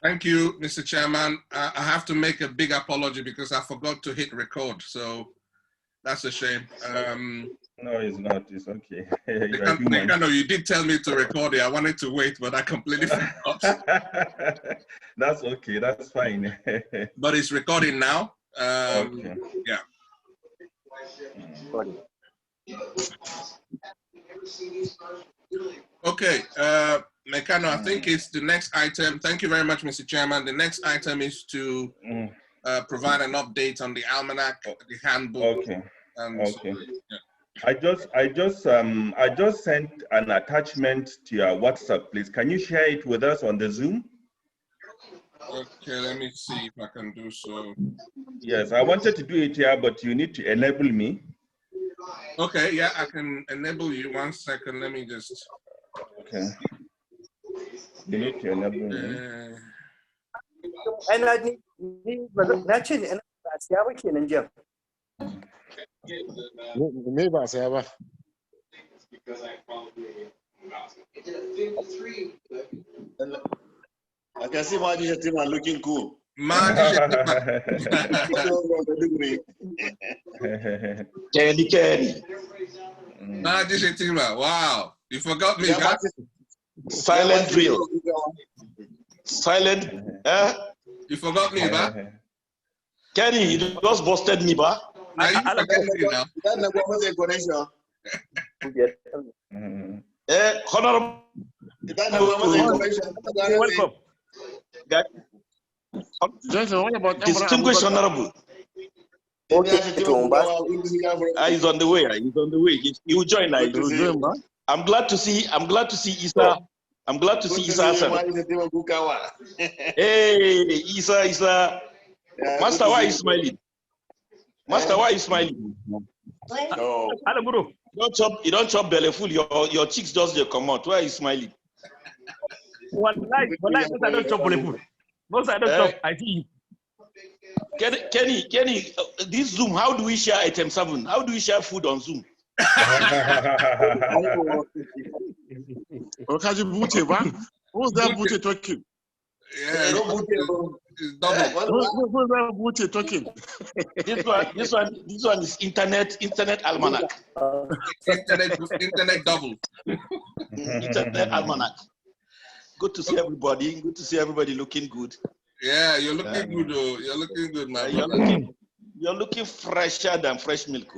Thank you, Mr. Chairman. I have to make a big apology because I forgot to hit record, so that's a shame. No, it's not. It's okay. You did tell me to record it. I wanted to wait, but I completely forgot. That's okay. That's fine. But it's recording now. Okay. Yeah. Okay, Mekano, I think it's the next item. Thank you very much, Mr. Chairman. The next item is to provide an update on the almanac, the handbook. Okay. Okay. So, yeah. I just sent an attachment to your WhatsApp, please. Can you share it with us on the Zoom? Okay, let me see if I can do so. Yes, I wanted to do it here, but you need to enable me. Okay, yeah, I can enable you. 1 second, let me just. Okay. You need to enable me. And I need that's it. And that's the other kid in Jim. Maybe I say, because I probably did a 53. I can see my team are looking cool. Kenny. Wow, you forgot me. Yeah, silent drill. Silent. You forgot me, ba? Kenny, you just busted me, ba? Now you forgot me now. Honorable. Welcome. Distinguished Honorable. Okay, He's on the way. He's on the way. He will join. I'm glad to see. I'm glad to see Isa. I'm glad to see Isa. Hey, Isa. Master, why are you smiling? Master, why are you smiling? Oh. Hello, bro. You don't chop belly full. Your cheeks just come out. Why are you smiling? What I don't chop belly full. Most I don't chop. I see you. Kenny, this Zoom, how do we share item 7? How do we share food on Zoom? Who's that Booty talking? Yeah, it's double. Who's that Booty talking? This one is internet almanac. Internet double. Internet almanac. Good to see everybody. Good to see everybody looking good. Yeah, you're looking good, though. You're looking good, my brother. You're looking fresher than fresh milk.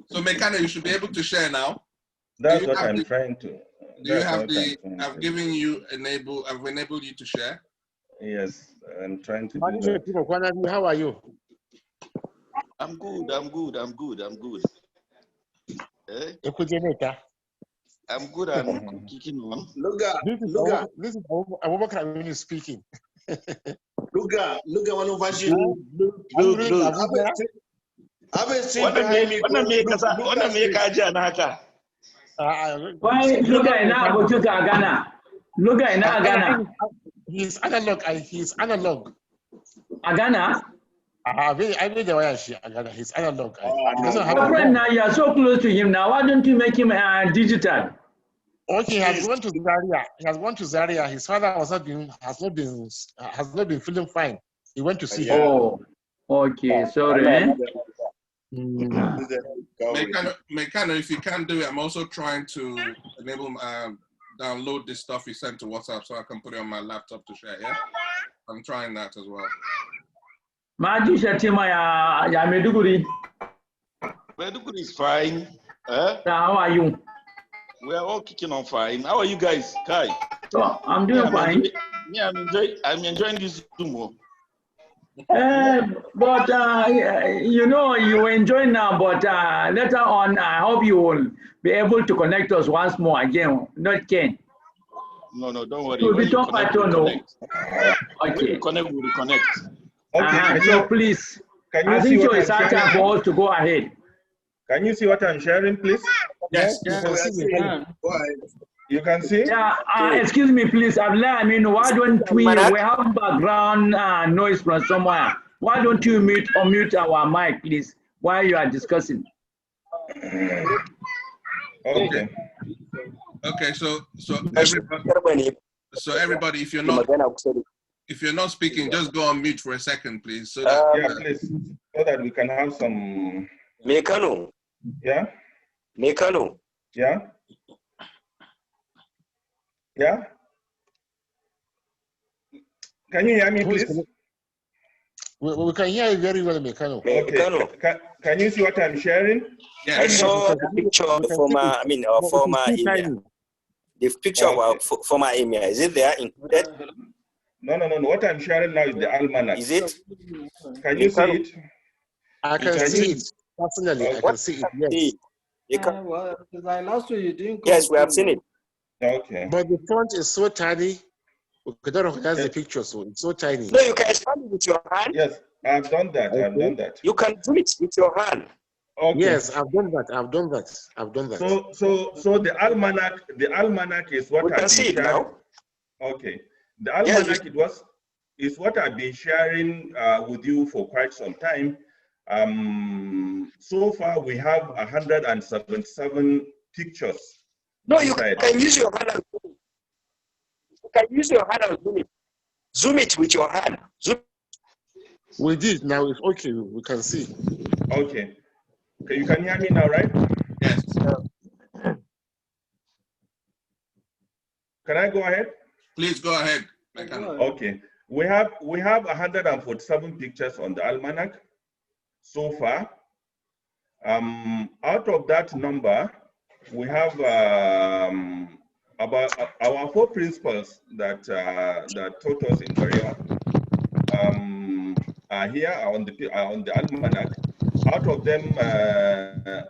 So, Mekano, you should be able to share now. That's what I'm trying to. Do you have the? I've given you enable. I've enabled you to share. Yes, I'm trying to do that. How are you? I'm good. I'm good. I'm good. I'm good. I'm good. I'm kicking on. This is BOBA Class speaking. Look at one of us. Look. I've seen behind me. Look at Ghana. He's analog. He's analog. Ghana. I made the way he's analog. My friend, now you are so close to him. Now, why don't you make him digital? Okay, he has gone to Zaria. He has gone to Zaria. His father has not been feeling fine. He went to see him. Oh, okay. Sorry. Mekano, if you can't do it, I'm also trying to enable download this stuff you sent to WhatsApp so I can put it on my laptop to share. Yeah, I'm trying that as well. Maji Shatima ya Meduguri. Meduguri is fine. How are you? We are all kicking on fine. How are you guys, Kai? Oh, I'm doing fine. I'm enjoying this Zoom. But you know, you enjoy now, but later on, I hope you will be able to connect us once more again, not Ken. No, don't worry. We'll be talking about okay. We'll connect. Okay. So please, I think so it's time for us to go ahead. Can you see what I'm sharing, please? Yes. You can see? Yeah, excuse me, please. I mean, why don't we have background noise from somewhere? Why don't you mute our mic, please, while you are discussing? Okay. Okay, so everybody, if you're not speaking, just go on mute for a second, please. So that yeah, please, so that we can have some. Mekano. Yeah. Mekano. Yeah. Yeah. Can you hear me, please? We can hear you very well, Mekano. Okay. Can you see what I'm sharing? Yeah. I saw the picture of former, former emir. The picture of our former emir, is it there included? No. What I'm sharing now is the almanac. Is it? Can you see it? I can see it. Personally, I can see it, yes. Yes, we have seen it. Okay. But the font is so tiny. We don't recognize the picture, so it's so tiny. No, you can expand it with your hand. Yes, I've done that. Okay. I've done that. You can do it with your hand. Okay. Yes, I've done that. I've done that. So the almanac is what we can see it now. Okay. The almanac is what I've been sharing with you for quite some time. So far we have 177 pictures. No, you can use your hand. You can use your hand and zoom it. Zoom it with your hand. Zoom. We did. Now it's okay. We can see. Okay. You can hear me now, right? Yes. Can I go ahead? Please go ahead. Okay. We have 147 pictures on the almanac so far. Out of that number, we have about our 4 principals that taught us in Korea are here on the almanac. Out of them,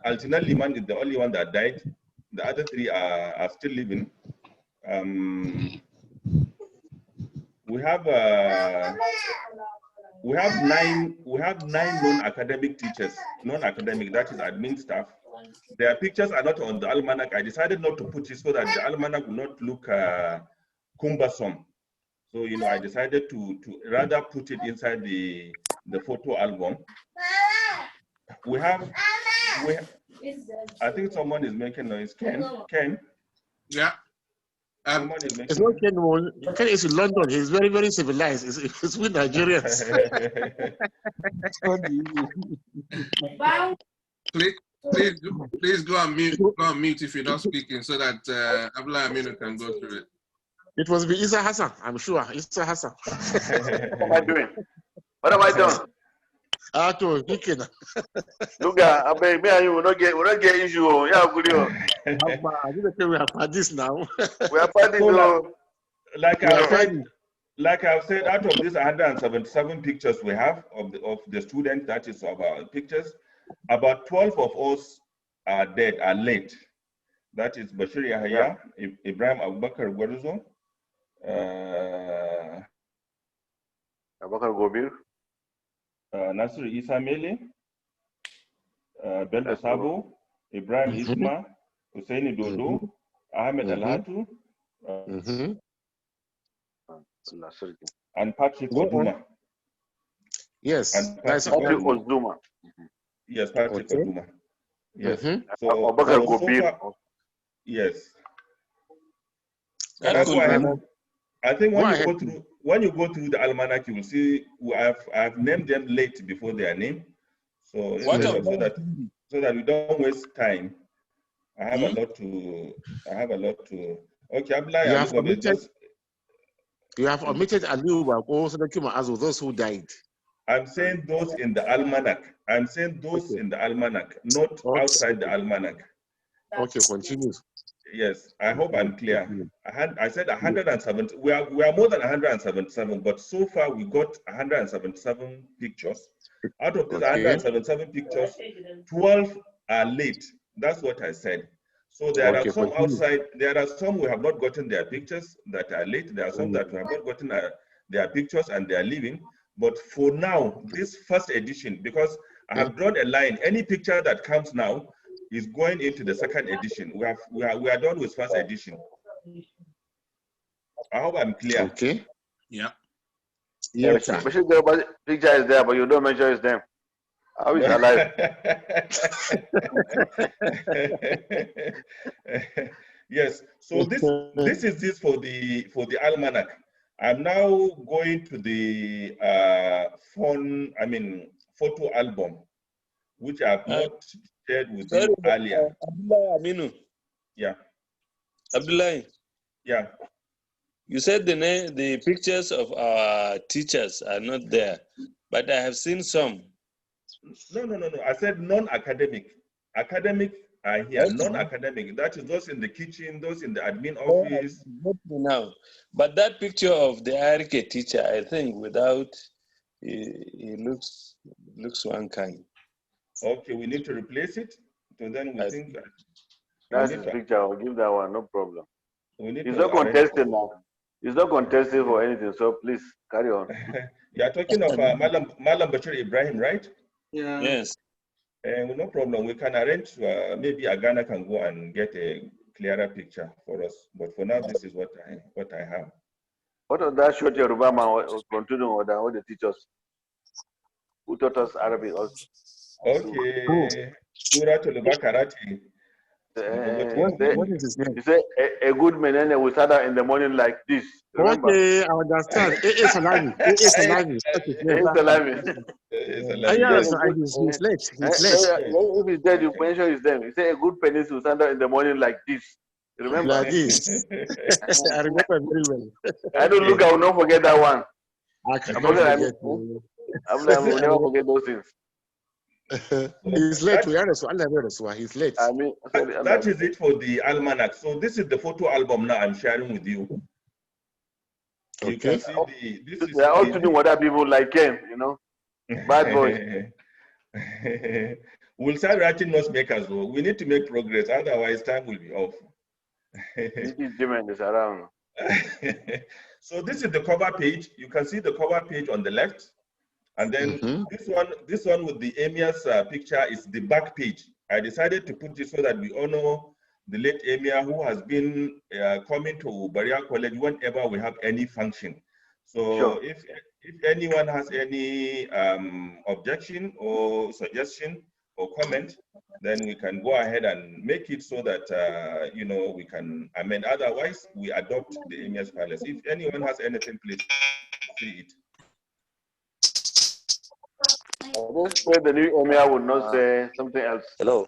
Altina Liman is the only one that died. The other 3 are still living. We have 9 non-academic teachers. Non-academic, that is admin staff. Their pictures are not on the almanac. I decided not to put it so that the almanac will not look cumbersome. So I decided to rather put it inside the photo album. I think someone is making noise. Ken? Yeah. It's not Ken. Ken is in London. He's very, very civilized. It's with Nigerians. Please go on mute. Go on mute if you're not speaking, so that Abdullah Aminu can go through it. It was Isa Hassan, I'm sure. Isa Hassan. What am I doing? What have I done? Look, I beg me and you will not get issue. Yeah, good. We are parties now. We are parties. So, like I've said, out of these 177 pictures we have of the students, that is of our pictures, about 12 of us are dead, are late. That is Bashir Yahya, Ibrahim Abubakar Gwaruzo, Abubakar Gobir, Nasir Isa Mele, Bello Sabo, Ibrahim Isma, Husseini Dodo, Ahmed Alhatu, and Patrick Oduma. Yes, and that's Patrick Oduma. Yes, Patrick Oduma. Yes. So Gobir. Yes. That's good. I think when you go through the almanac, you will see I've named them late before their name, so so that we don't waste time. I have a lot to. Okay, Abdullah. You have omitted Aliu Bako, Sadakima Azu, those who died. I'm saying those in the almanac. I'm saying those in the almanac, not outside the almanac. Okay, continue. Yes, I hope I'm clear. I said 170. We are more than 177, but so far we got 177 pictures. Out of these 177 pictures, 12 are late. That's what I said. So there are some outside. There are some we have not gotten their pictures that are late. There are some that we have not gotten their pictures and they are leaving. But for now, this first edition, because I have drawn a line, any picture that comes now is going into the second edition. We are done with first edition. I hope I'm clear. Okay. Yeah. Yeah. The picture is there, but you don't mention his name. How is alive? Yes. So this is this for the almanac. I'm now going to the photo album, which I've not shared with you earlier. Abdullah Aminu. Yeah. Abdullah. Yeah. You said the pictures of our teachers are not there, but I have seen some. No. I said non-academic. Academic are here. Okay. Non-academic. That is those in the kitchen, those in the admin office. Now, but that picture of the IRK teacher, I think, without he looks one kind. Okay, we need to replace it. So then we think that that's his picture. I'll give that one, no problem. He's not contesting now. He's not contesting for anything, so please carry on. You are talking of Malam Bashir Ibrahim, right? Yeah. Yes. No problem. We can arrange. Maybe Agana can go and get a clearer picture for us. But for now, this is what I have. What was that short Yoruba man was continuing with all the teachers who taught us Arabic also? Okay. Surah Karate. What is his name? He said a good man will start out in the morning like this. Remember? Okay, I understand. It's Salami. It's Salami. It's Salami. He's late. He's late. If he's dead, you mention his name. He said a good penny will stand out in the morning like this. Remember? Like this. I remember very well. I don't look, I will not forget that one. I cannot forget. I will never forget those things. He's late. He's late. I mean, that is it for the almanac. So this is the photo album now I'm sharing with you. Okay. You can see they are all to do what other people like Ken, you know. Bad boys. We'll start writing notes makers though. We need to make progress, otherwise time will be off. Is around. So this is the cover page. You can see the cover page on the left. And then this one with the Emir's picture is the back page. I decided to put it so that we honor the late Emir, who has been coming to Barrier College whenever we have any function. So if anyone has any objection or suggestion or comment, then we can go ahead and make it so that we can amend. Otherwise, we adopt the Emir's palace. If anyone has anything, please see it. I just pray the new Emir would not say something else. Hello.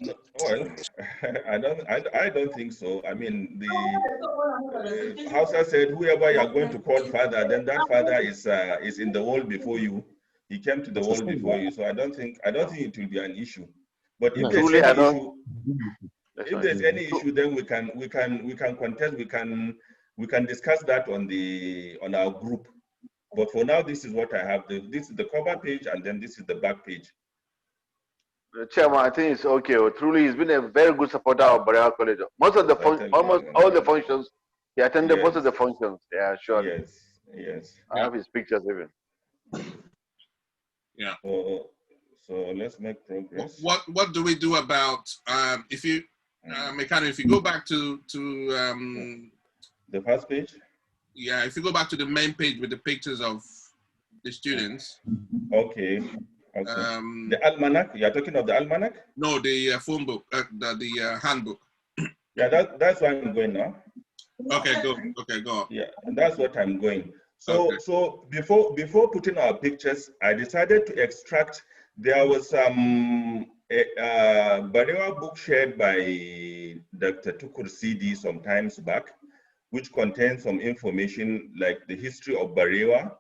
No, well, I don't think so. I mean, the Hausa said, whoever you are going to call father, then that father is in the world before you. He came to the world before you. So I don't think it will be an issue. But if there's any issue, then we can contest. We can discuss that on our group. But for now, this is what I have. This is the cover page, and then this is the back page. Chairman, I think it's okay. Truly, he's been a very good supporter of Barrier College. Most of the almost all the functions, he attended most of the functions. Yeah, sure. Yes. I have his pictures even. Yeah. So let's make progress. What do we do about if you Mekano, if you go back to the first page? Yeah, if you go back to the main page with the pictures of the students. Okay. The almanac, you're talking of the almanac? No, the phone book, the handbook. Yeah, that's where I'm going now. Okay, go. Okay, go. Yeah, that's what I'm going. So before putting our pictures, I decided to extract. There was some Barewa book shared by Dr. Tukur CD some times back, which contains some information like the history of Barewa,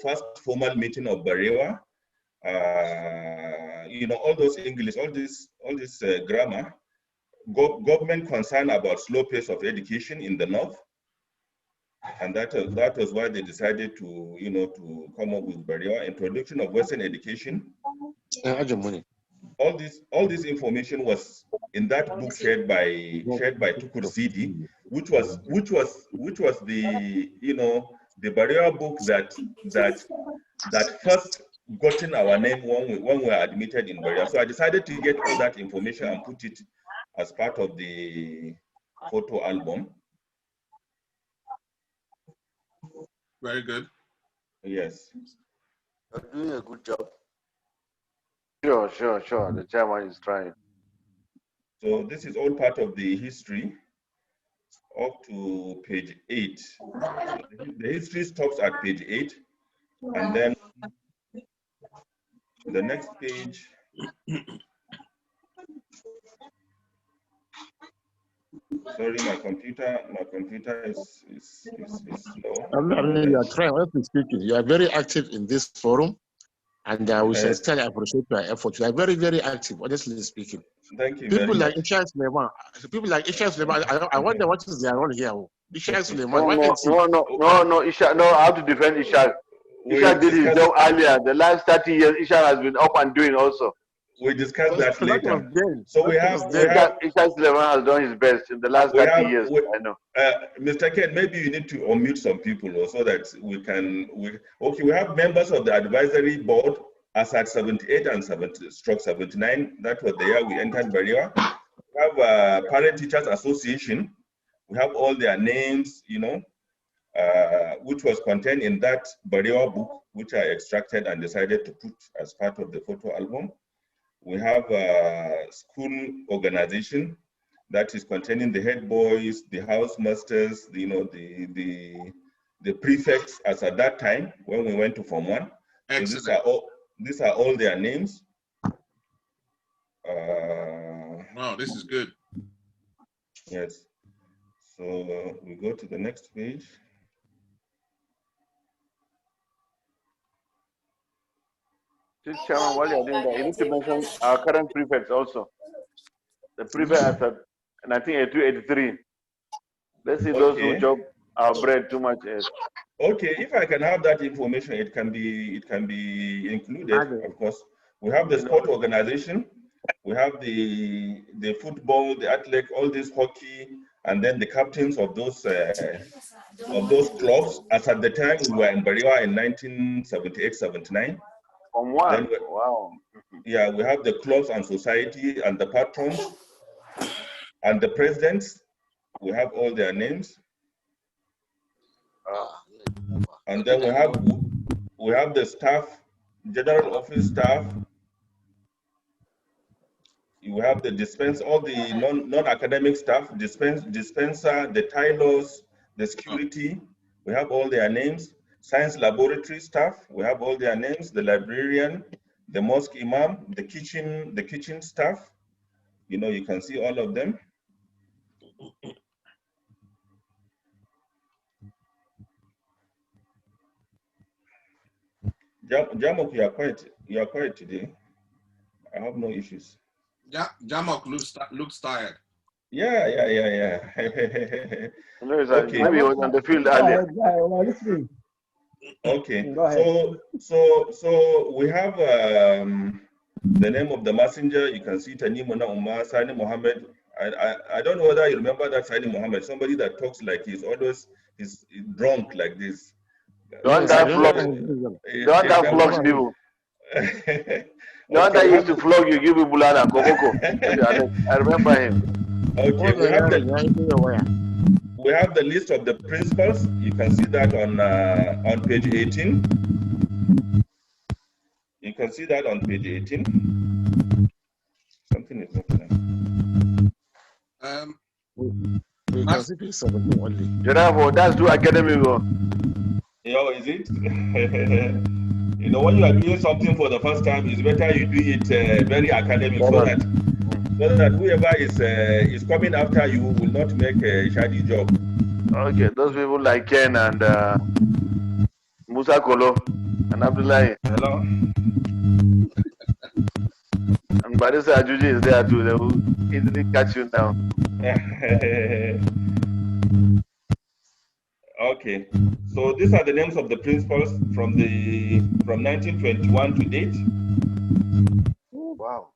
first formal meeting of Barewa, all those English, all this grammar, government concern about slow pace of education in the north, and that was why they decided to come up with Barewa, introduction of Western education. All this information was in that book shared by Tukur Sidi, which was the the Barrier book that first gotten our name when we were admitted in Barrier. So I decided to get all that information and put it as part of the photo album. Very good. Yes. You're doing a good job. Sure. The chairman is trying. So this is all part of the history up to page 8. So the history stops at page 8, and then the next page. Sorry, my computer is slow. You are trying, honestly speaking. You are very active in this forum, and we sincerely appreciate your effort. You are very, very active, honestly speaking. Thank you People very like much. Isha Suleiman. People like Isha Suleiman. I wonder what is their role here. Isha Suleiman. No, Isha. No, I have to defend Isha. Isha did his job earlier. The last 30 years, Isha has been up and doing also. We discussed that later. So we have Isha Suleiman has done his best in the last 30 years. I know. Mr. Ken, maybe you need to unmute some people so that we can. Okay, we have members of the advisory board as at 78 and 79. That was the year we entered Berea. We have Parent Teachers Association. We have all their names, which was contained in that Berea book, which I extracted and decided to put as part of the photo album. We have a school organization that is containing the head boys, the housemasters, the prefects as at that time when we went to Form 1. So these are all their names. Wow, this is good. Yes. So we go to the next page. Chairman, while you're doing that, you need to mention our current prefects also. The prefect as at 1982, 83. Let's see those who job our bread too much. Okay, if I can have that information, it can be included. Of course, we have the sport organization, we have the football, the athletic, all this hockey, and then the captains of those clubs. As at the time we were in Berea in 1978-79. Wow. Yeah, we have the clubs and society and the patrons and the presidents. We have all their names. And then we have the staff, general office staff. You have the dispenser, all the non-academic staff, dispenser, the tailors, the security. We have all their names. Science laboratory staff, we have all their names. The librarian, the mosque imam, the kitchen staff. You can see all of them. Jamok, you are quiet today. I have no issues. Jamok looks tired. Yeah. Okay. Maybe he was on the field earlier. Okay. So we have the name of the messenger. You can see Tanimuna Umar, Sani Mohammed. I don't know whether you remember that Sani Mohammed, somebody that talks like he's drunk like this. Don't that flog people. The one that used to flog you, give you bulala, koboko. I remember him. Okay, we have the list of the principals. You can see that on page 18. You can see that on page 18. Something is not there. We can see page 17 only. That's too academic. Is it? When you are doing something for the first time, it's better you do it very academic so that whoever is coming after you will not make a shady job. Okay, those people like Ken and Musa Kolo and Abdullahi. Hello. And Barisa Ajuji is there too. They will easily catch you now. Okay, so these are the names of the principals from 1921 to date. Wow.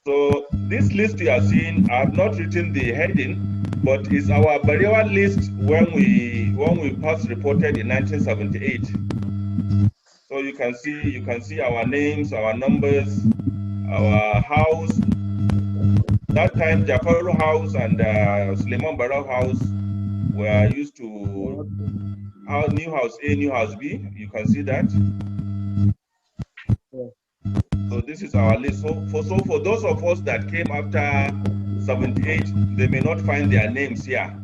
So this list you are seeing, I have not written the heading, but it's our Berea list when we first reported in 1978. So you can see our names, our numbers, our house. That time Jafaru House and Suleiman Barrow House were used to our new house A, new house B. You can see that. So So this is our list. So for those of us that came after 78, they may not find their names here.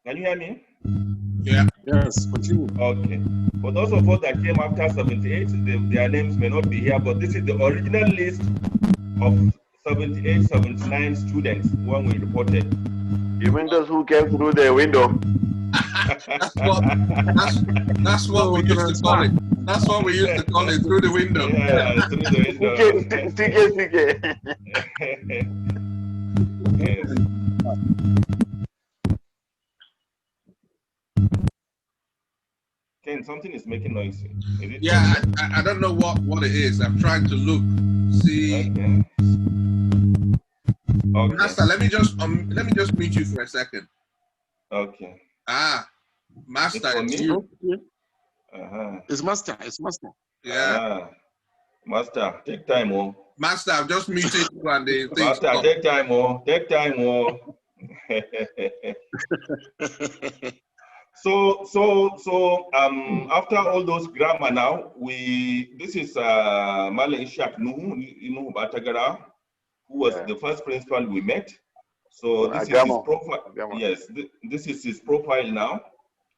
Can you hear me? Yeah. Yes, continue. Okay. For those of us that came after 78, their names may not be here, but this is the original list of 78, 79 students when we reported. You mean those who came through the window? that's what we used to call it. That's what we used to call it, through the window. Yeah, through the window. Yes. Ken, something is making noise. Is it I don't know what it is. I'm trying to look, see. Okay. Okay. Master, let me just mute you for a second. Okay. Master, it's you. It's Master. It's Master. Yeah. Master, take time, oh. Master, I've just muted you and the thing. Master, take time, oh. Take time, oh. So after all those grammar now, this is Mala Ishak Nuhu Batagara, who was the first principal we met. So this is his profile. Yes, this is his profile now,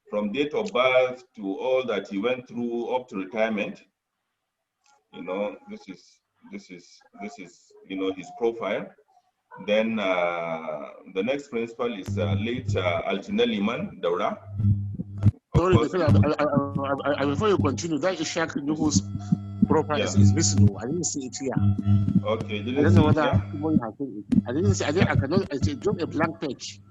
from date of birth to all that he went through up to retirement. You know, this is his profile. Then the next principal is late Altinel Iman Daura. Sorry, before you continue, that Ishak Nuhu's profile is missing. I didn't see it here. Okay, I don't know whether someone has seen it. I didn't see. I cannot. It's just a blank page.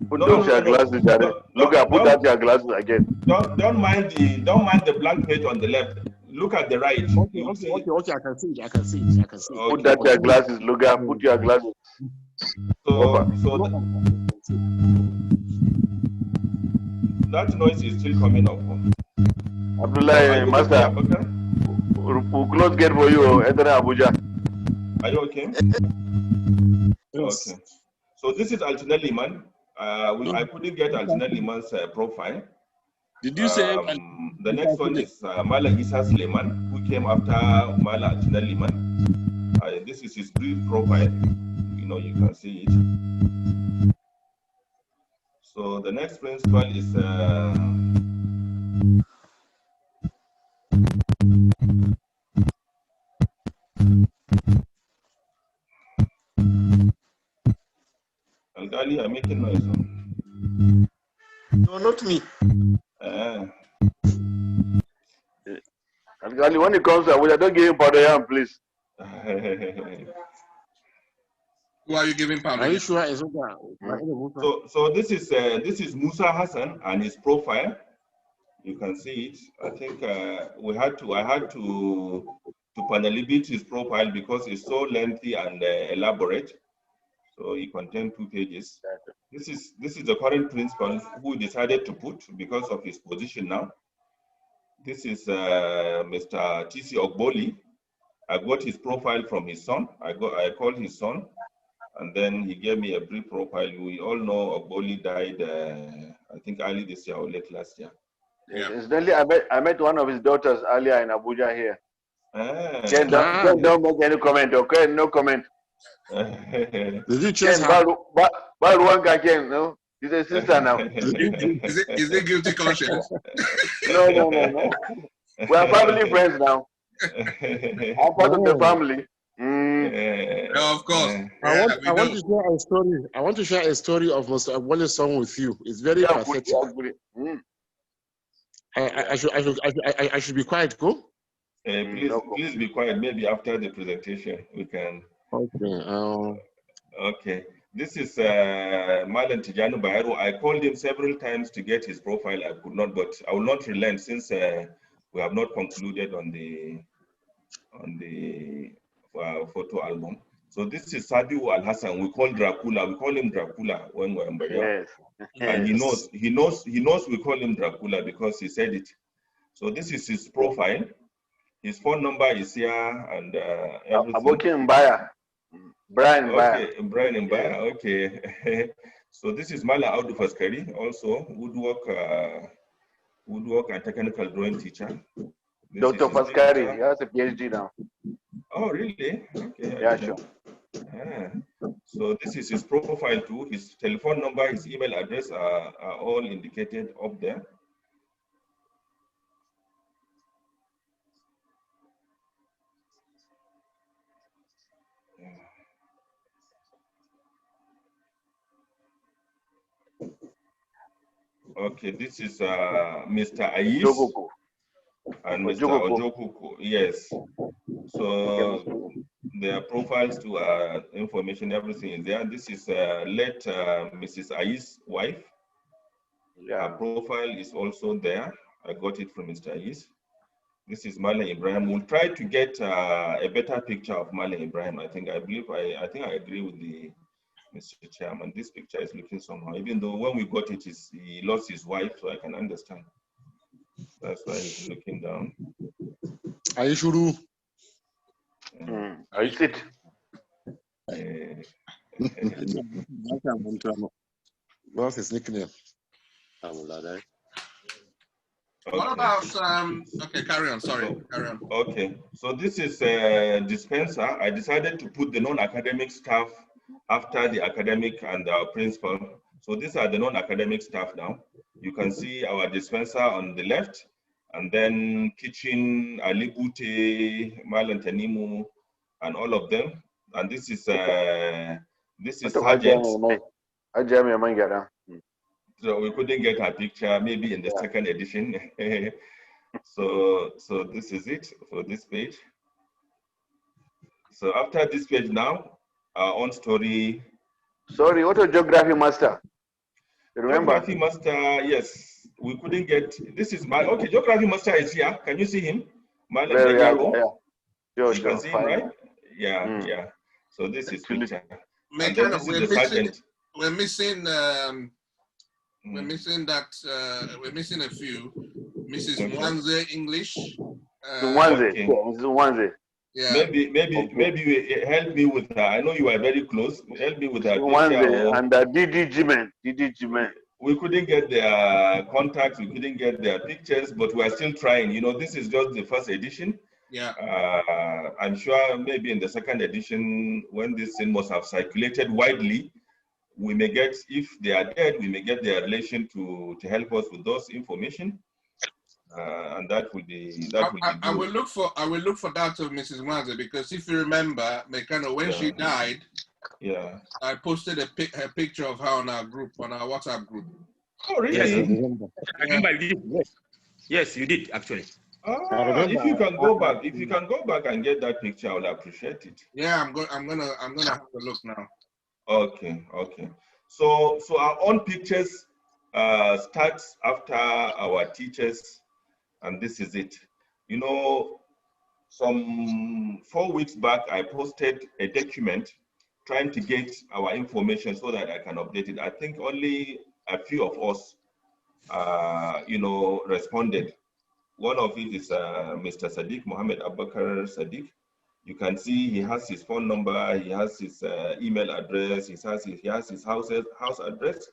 Put those your glasses, Jared. Look, I put out your glasses again. Don't mind the blank page on the left. Look at the right. Okay, I can see it. I can see it. Okay. Put that your glasses, look, I put your glasses. So that noise is still coming up. Abdullah, Master, we'll close gate for you, enter Abuja. Are you okay? Yes. Okay. So this is Altinel Liman. I couldn't get Altinel Liman's profile. Did you say the next one is Mala Isa Suleiman, who came after Mala Altinel Liman. This is his brief profile. You know, you can see it. So the next principal is Al-Ghali are making noise. No, not me. Al-Ghali, when it comes to Abuja, don't give him powder yam, please. Who are you giving powder? Are you sure it's okay? So this is Musa Hassan and his profile. You can see it. I think I had to panelibit his profile because it's so lengthy and elaborate. So it contains 2 pages. This is the current principal who decided to put because of his position now. This is Mr. T.C. Ogboli. I got his profile from his son. I called his son, and then he gave me a brief profile. We all know Ogboli died, I think early this year or late last year. Yeah. Incidentally, I met one of his daughters earlier in Abuja here. Ken, don't make any comment, okay? No comment. Did you chase her? Ken, no? He's a sister now. Is it guilty conscience? No. We are family friends now. I'm part of the family. No, of course. I want to share a story. I want to share a story of Mr. Agboli's song with you. It's very pathetic. I should be quiet, go? Please be quiet. Maybe after the presentation we can. Okay. Okay. This is Malan Tijanu Bayero. I called him several times to get his profile. I could not, but I will not relent since we have not concluded on the photo album. So this is Sabiu Al Hassan. We call Dracula. We call him Dracula when we're in Bahia. Yes. And he knows we call him Dracula because he said it. So this is his profile. His phone number is here and everything. Aboki Mbaya. Brian Mbaya. Okay, Brian Mbaya. Okay. So this is Mala Audu Faskari, also woodwork and technical drawing teacher. Dr. Pascari, he has a PhD now. Oh, really? Okay. Yeah, sure. So this is his profile too. His telephone number, his email address are all indicated up there. Okay, this is Mr. Ais and Mr. Ojokuko. Yes. So their profiles to information, everything is there. This is late Mrs. Ais' wife. Yeah. Her profile is also there. I got it from Mr. Ais. This is Malam Ibrahim. We'll try to get a better picture of Malam Ibrahim. I think I agree with the Mr. Chairman. This picture is looking somehow, even though when we got it, he lost his wife, so I can understand. That's why he's looking down. Are you sure? Are you sit? What's his nickname? What about okay, carry on, sorry, carry on. Okay, so this is a dispenser. I decided to put the non-academic staff after the academic and our principal. So these are the non-academic staff now. You can see our dispenser on the left, and then kitchen, Alibute, Malantanimu, and all of them. And this is Sergeant. So we couldn't get a picture, maybe in the second edition. So this is it for this page. So after this page now, our own story. Sorry, what a geography master? You remember? Geography master, yes. We couldn't get, this is my, okay, geography master is here. Can you see him? Sure, you can see him, right? Yeah, yeah. So this is picture. We're missing we're missing a few. Mrs. Mwanze English. Mwanze. Yeah. Maybe help me with her. I know you are very close. Help me with her. Mwanze and DD Jimen. We couldn't get their contacts. We couldn't get their pictures, but we are still trying. You know, this is just the first edition. Yeah. I'm sure maybe in the second edition, when this thing must have circulated widely, we may get, if they are dead, we may get their relation to help us with those information, and that would be I will look for that of Mrs. Mwanze, because if you remember, Mekano, when she died, I posted a picture of her on our group, on our WhatsApp group. Oh, really? Yes, I remember you did. Yes, you did actually. If you can go back and get that picture, I'll appreciate it. Yeah, I'm gonna have a look now. Okay. So our own pictures starts after our teachers, and this is it. You know, some 4 weeks back, I posted a document trying to get our information so that I can update it. I think only a few of us, responded. One of it is Mr. Sadiq, Mohammed Abubakar Sadiq. You can see he has his phone number, he has his email address, he has his house address,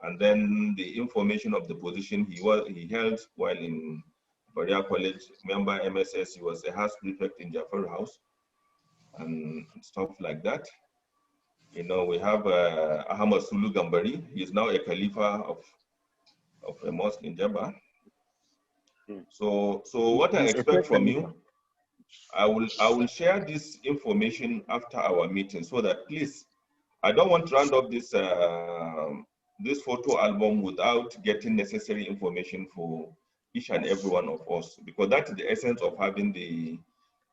and then the information of the position he held while in Baria College, member MSS. He was a house prefect in Jafar House and stuff like that. You know, we have Ahmad Sulu Gambari. He is now a Khalifa of a mosque in Jabba. So what I expect from you, I will share this information after our meeting, so that please, I don't want to round up this this photo album without getting necessary information for each and every one of us, because that is the essence of having the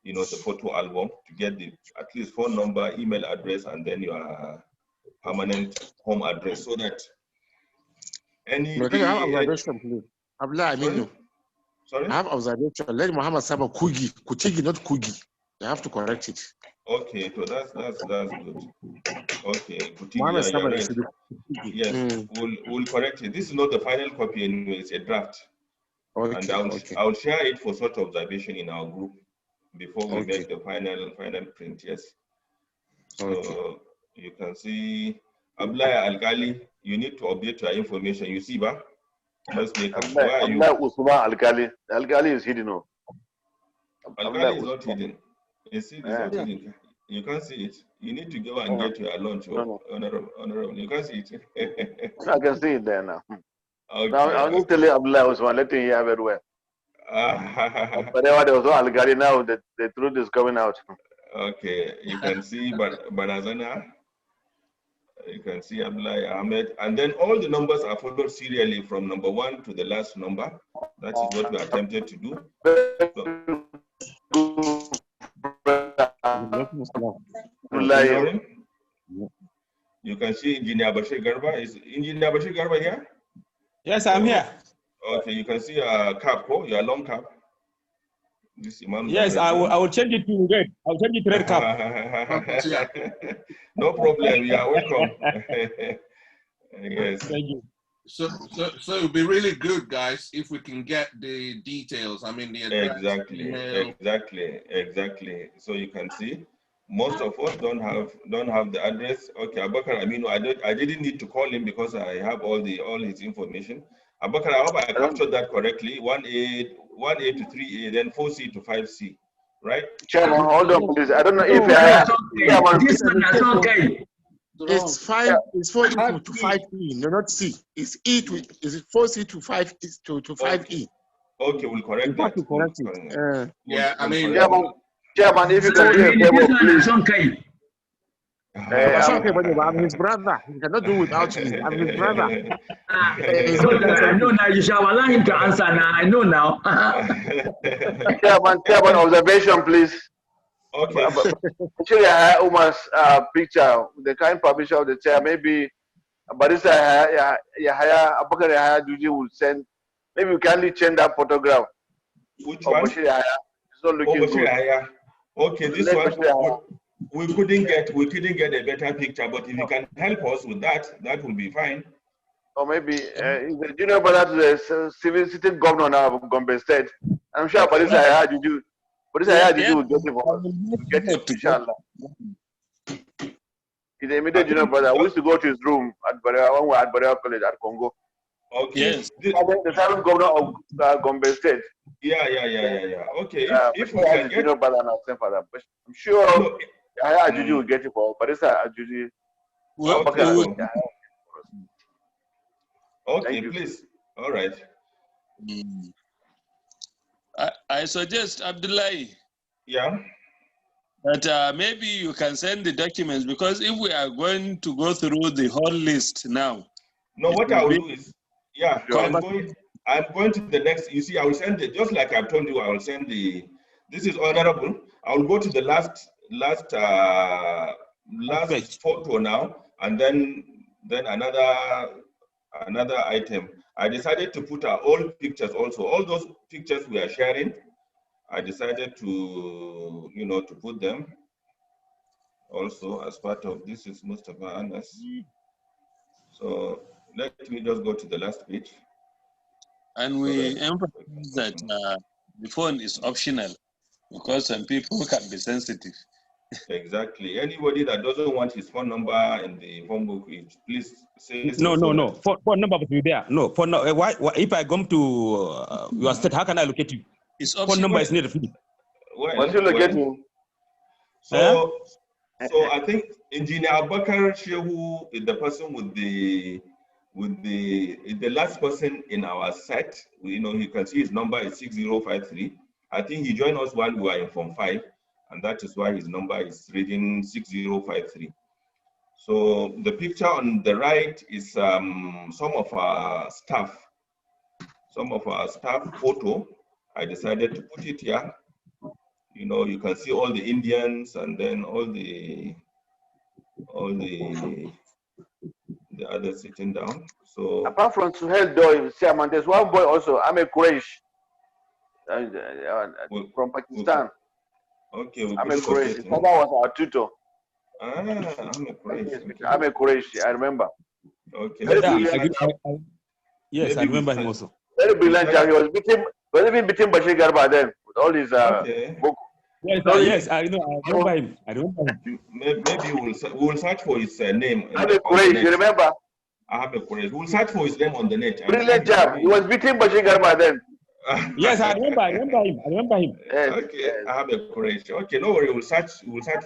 the photo album, to get the at least phone number, email address, and then your permanent home address, so that any Sorry? I have observation. Let Muhammad Saba Kutigi, not Kugi. You have to correct it. Okay, so that's good. Okay, Muhammad Saba right. Yes, we'll correct it. This is not the final copy anyway, it's a draft. Okay, and I'll share it for sort of observation in our group before we make the final print, yes. So you can see Ablaya Algali, you need to update your information. You see, ba? Where are you? Usman Algali is hidden. Algali is not hidden. You see, it's not hidden. You can't see it. You need to go and get your lunch. Honorable. You can't see it. I can see it there now. Okay. Now, I was telling Abdullah Usman, letting you have it well. But there was no Algari now, the truth is coming out. Okay, you can see Banazana, you can see Abdullah Ahmed, and then all the numbers are followed serially from number 1 to the last number. That is what we attempted to do. You can see Engineer Bashir Garba. Is Engineer Bashir Garba here? Yes, I'm here. Okay, you can see your cap, your long cap. This Imam. Yes, I will change it to red. I'll change it to red cap. No problem. You are welcome. Yes. Thank you. So it would be really good, guys, if we can get the details. I mean, the address, exactly. So you can see, most of us don't have the address. Okay, Abakar, I didn't need to call him because I have all his information. Abakar, I hope I captured that correctly. 1A to 3A, then 4C to 5C, right? Chairman, hold on, please. I don't know if this one is okay. It's 5. It's 4 to 5E. No, not C. It's E to. Is 4C to 5 to 5E. Okay, we'll correct that. To correct it. Yeah, I mean, Chairman, if you can do a favor, please. Okay. I'm his brother. He cannot do without me. I'm his brother. I know now. You shall allow him to answer now. I know now. Chairman, observation, please. Okay. Actually, I have Umar's picture, the kind permission of the chair. Maybe Barista Abakar Duji will send. Maybe we can change that photograph. Which one? It's not looking good. Okay, this one. We couldn't get a better picture, but if you can help us with that, that will be fine. Or maybe the junior brother to the civil sitting governor now of Gombe State. I'm sure Barista Duji will get it for us. Get it, inshallah. He's the immediate junior brother. We used to go to his room at Barrea College at Congo. Okay. Yes. The seventh governor of Gombe State. Yeah. Okay. If we can get brother and I'll send for that. But I'm sure Ajuji will get it for Barista Ajuji. Okay, please. All right. I suggest, Abdullahi. Yeah. That maybe you can send the documents, because if we are going to go through the whole list now. No, what I will do is, I'm going to the next. You see, I will send it just like I've told you. I will send the. This is honorable. I will go to the last photo now, and then another item. I decided to put our old pictures also. All those pictures we are sharing, I decided to to put them also as part of this. Is Mustafa Anas. So let me just go to the last page. And we emphasize that the phone is optional, because some people can be sensitive. Exactly. Anybody that doesn't want his phone number in the phone book, please say. No. Phone number will be there. No. Phone. Why? If I come to your state, how can I locate you? It's phone number is needed. Once you locate me. So I think Engineer Abakar Shehu is the person with the last person in our set. You can see his number is 6053. I think he joined us while we were in Form 5, and that is why his number is reading 6053. So the picture on the right is some of our staff photo. I decided to put it here. You can see all the Indians and then all the others sitting down. So apart from Suhail Doi, Chairman, there's one boy also. I'm a Quraysh from Pakistan. Okay. I'm a Quraysh. His father was our tutor. I'm a Quraysh. I'm a Quraysh. I remember. Okay. Yes, I remember him also. Very brilliant child. He was even beating Bashir Garba then with all his book. Yes, I remember him. Maybe we'll search for his name. I'm a Quraysh. You remember? I have a Quraysh. We'll search for his name on the net. Brilliant job. He was beating Bashir Garba then. Yes, I remember him. Okay, I have a Quraysh. Okay, no worry, we'll search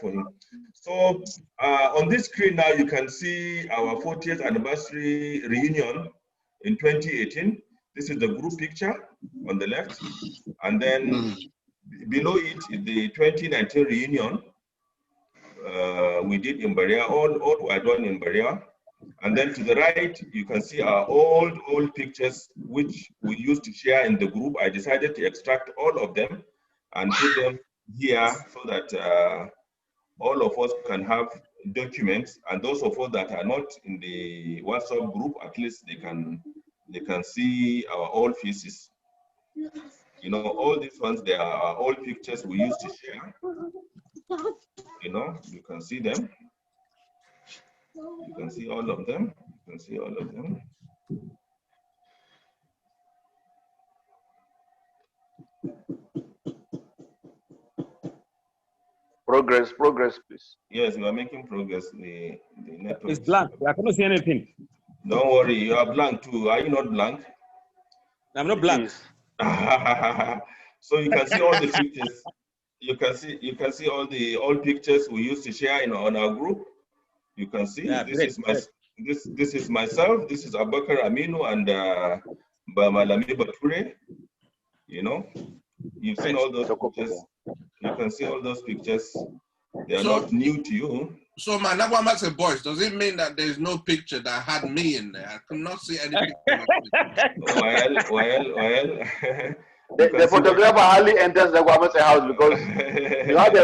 for him. So on this screen now, you can see our 40th anniversary reunion in 2018. This is the group picture on the left. And then below it is the 2019 reunion we did in Berea, all were done in Berea. And then to the right, you can see our old pictures, which we used to share in the group. I decided to extract all of them and put them here so that all of us can have documents. And those of us that are not in the WhatsApp group, at least they can see our old faces. You know, all these ones, they are our old pictures we used to share. You know, you can see them. You can see all of them. You can see all of them. Progress, please. Yes, we are making progress. The network. It's blank. I cannot see anything. Don't worry, you are blank too. Are you not blank? I'm not blank. So you can see all the pictures. You can see all the old pictures we used to share on our group. You can see this is myself. This is Abakar Aminu and Bamalami Bature. You know, you've seen all those pictures. You can see all those pictures. They are not new to you. So, man, that one makes a voice. Does it mean that there's no picture that had me in there? I could not see any picture. Well. The photographer hardly enters the Guamase house because you had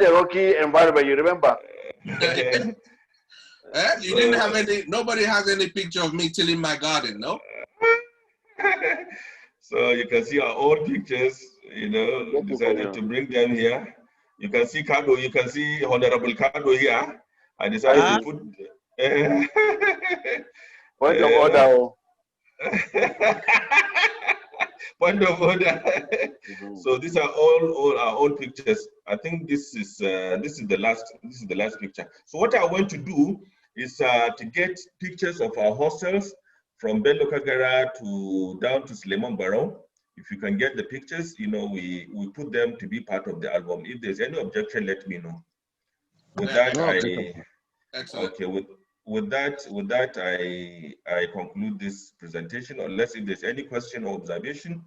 a rocky environment. You remember? You didn't have any. Nobody has any picture of me tilling my garden, no? So you can see our old pictures. You know, decided to bring them here. You can see Kado. You can see Honorable Kado here. I decided to put. Point of order. Point of order. So these are all our old pictures. I think this is the last picture. So what I want to do is to get pictures of our hostels from Bello Kagara to down to Suleiman Barrow. If you can get the pictures, you know, we put them to be part of the album. If there's any objection, let me know. With that, With that, I conclude this presentation, unless if there's any question or observation,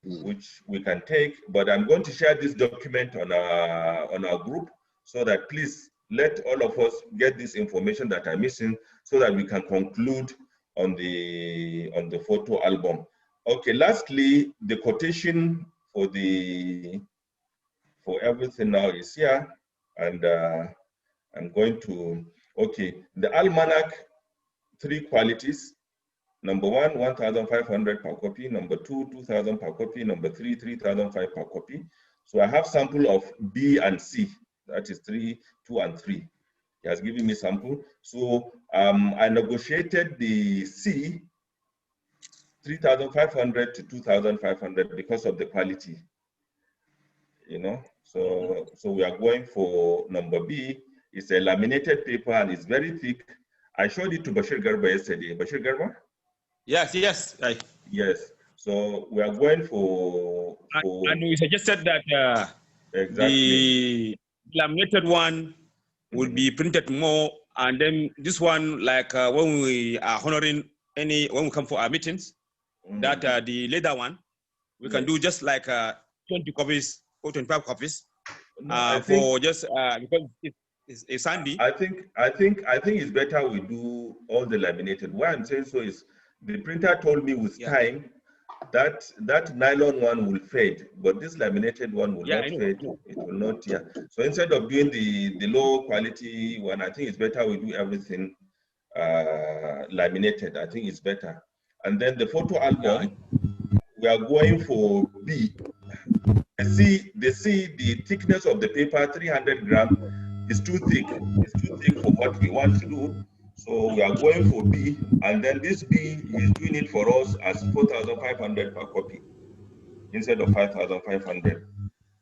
which we can take. But I'm going to share this document on our group, so that please let all of us get this information that I'm missing, so that we can conclude on the photo album. Okay. Lastly, the quotation for everything now is here, and I'm going to. Okay, the almanac, 3 qualities. Number 1, 1,500 per copy. Number 2, 2,000 per copy. Number 3, 3,500 per copy. So I have sample of B and C. That is 3, 2, and 3. He has given me sample. So I negotiated the C, 3,500 to 2,500 because of the quality. You know, so we are going for number B. It's a laminated paper and it's very thick. I showed it to Bashir Garba yesterday. Bashir Garba? Yes. Yes. So we are going for and we suggested that the laminated one would be printed more, and then this one, like when we are honoring when we come for our meetings, that the leather one, we can do just like 20 copies or 25 copies because it's handy. I think it's better we do all the laminated. Why I'm saying so is the printer told me with time that nylon one will fade, but this laminated one will not fade. It will not. Yeah. So instead of doing the low quality one, I think it's better we do everything laminated. I think it's better. And then the photo album, we are going for B. The thickness of the paper, 300 grams. It's too thick. It's too thick for what we want to do. So we are going for B, and then this B is doing it for us as 4,500 per copy instead of 5,500.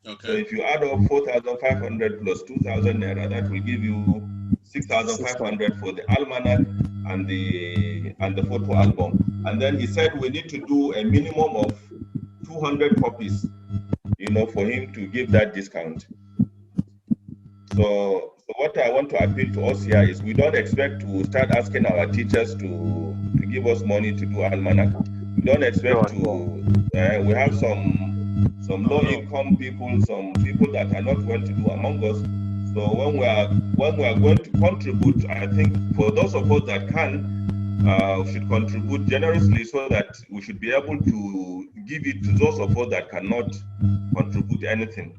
Okay. So if you add up 4,500 plus 2,000 naira, that will give you 6,500 for the almanac and the photo album. And then he said we need to do a minimum of 200 copies, you know, for him to give that discount. So what I want to appeal to us here is we don't expect to start asking our teachers to give us money to do almanac. We don't expect to. We have some low-income people, some people that are not well to do among us. So when we are going to contribute, I think for those of us that can, should contribute generously so that we should be able to give it to those of us that cannot contribute anything.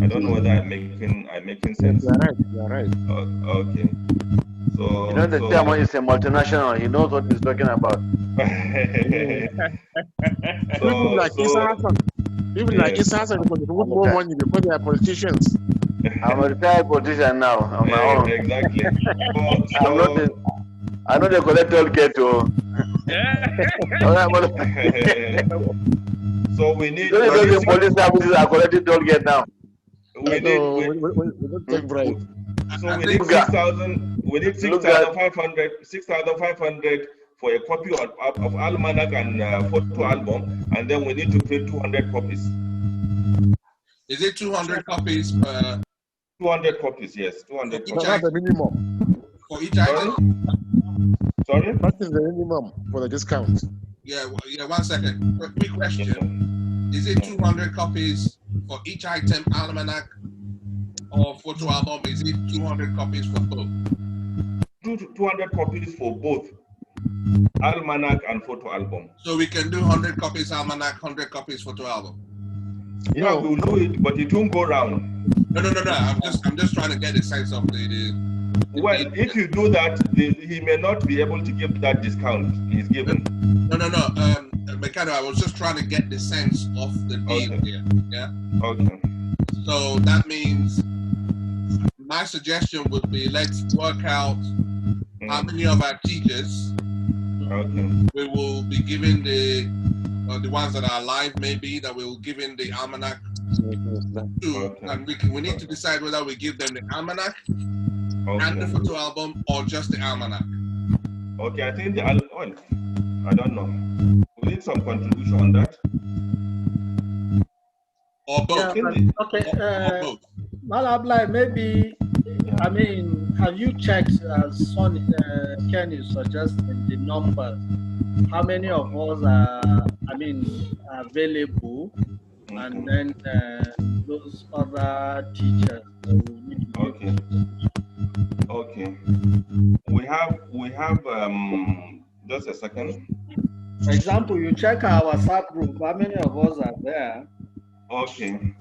I don't know whether I'm making sense. You're right. Okay. So you know the chairman is a multinational. He knows what he's talking about. People like Issa Hassan contribute more money because they are politicians. I'm a retired politician now. On my own. Exactly. I know they collect toll gate too. So we need. Those police services are collecting toll gate now. We don't take bribe. So we need 6,000. We need 6,500. 6,500 for a copy of almanac and photo album, and then we need to print 200 copies. Is it 200 copies per? 200 copies, yes. 200 copies. That's the minimum. For each item? Sorry? What is the minimum for the discount? Yeah, 1 second. Quick question. Is it 200 copies for each item, almanac or photo album? Is it 200 copies for both? 200 copies for both almanac and photo album. So we can do 100 copies almanac, 100 copies photo album. Yeah, we'll do it, but it won't go round. No. I'm just trying to get a sense of the well, if you do that, he may not be able to give that discount he's given. No. Mechano, I was just trying to get the sense of the deal here. Yeah. Okay. So that means my suggestion would be let's work out how many of our teachers we will be giving the ones that are alive, maybe that we will give in the almanac to, and we need to decide whether we give them the almanac and the photo album or just the almanac. Okay, I think I don't know. We need some contribution on that. Or both. Yeah, okay. Malabla, maybe. I mean, have you checked, as Sonny Kenny suggested, the numbers? How many of us are, available, and then those other teachers will need to Okay. We have just a second. For example, you check our WhatsApp group. How many of us are there? Okay.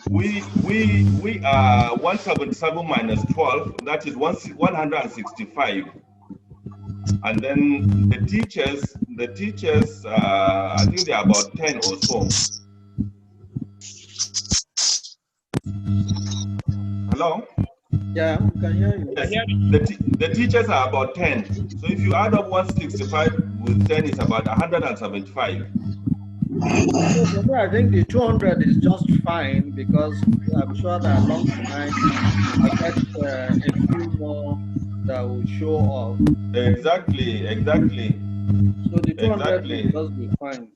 We are 177 minus 12. That is 165. And then the teachers, I think they are about 10 or so. Hello? Yeah, we can hear you. Yes. The teachers are about 10. So if you add up 165 with 10, it's about 175. I think the 200 is just fine, because I'm sure that along the line I get a few more that will show up. Exactly. So the 200 will just be fine.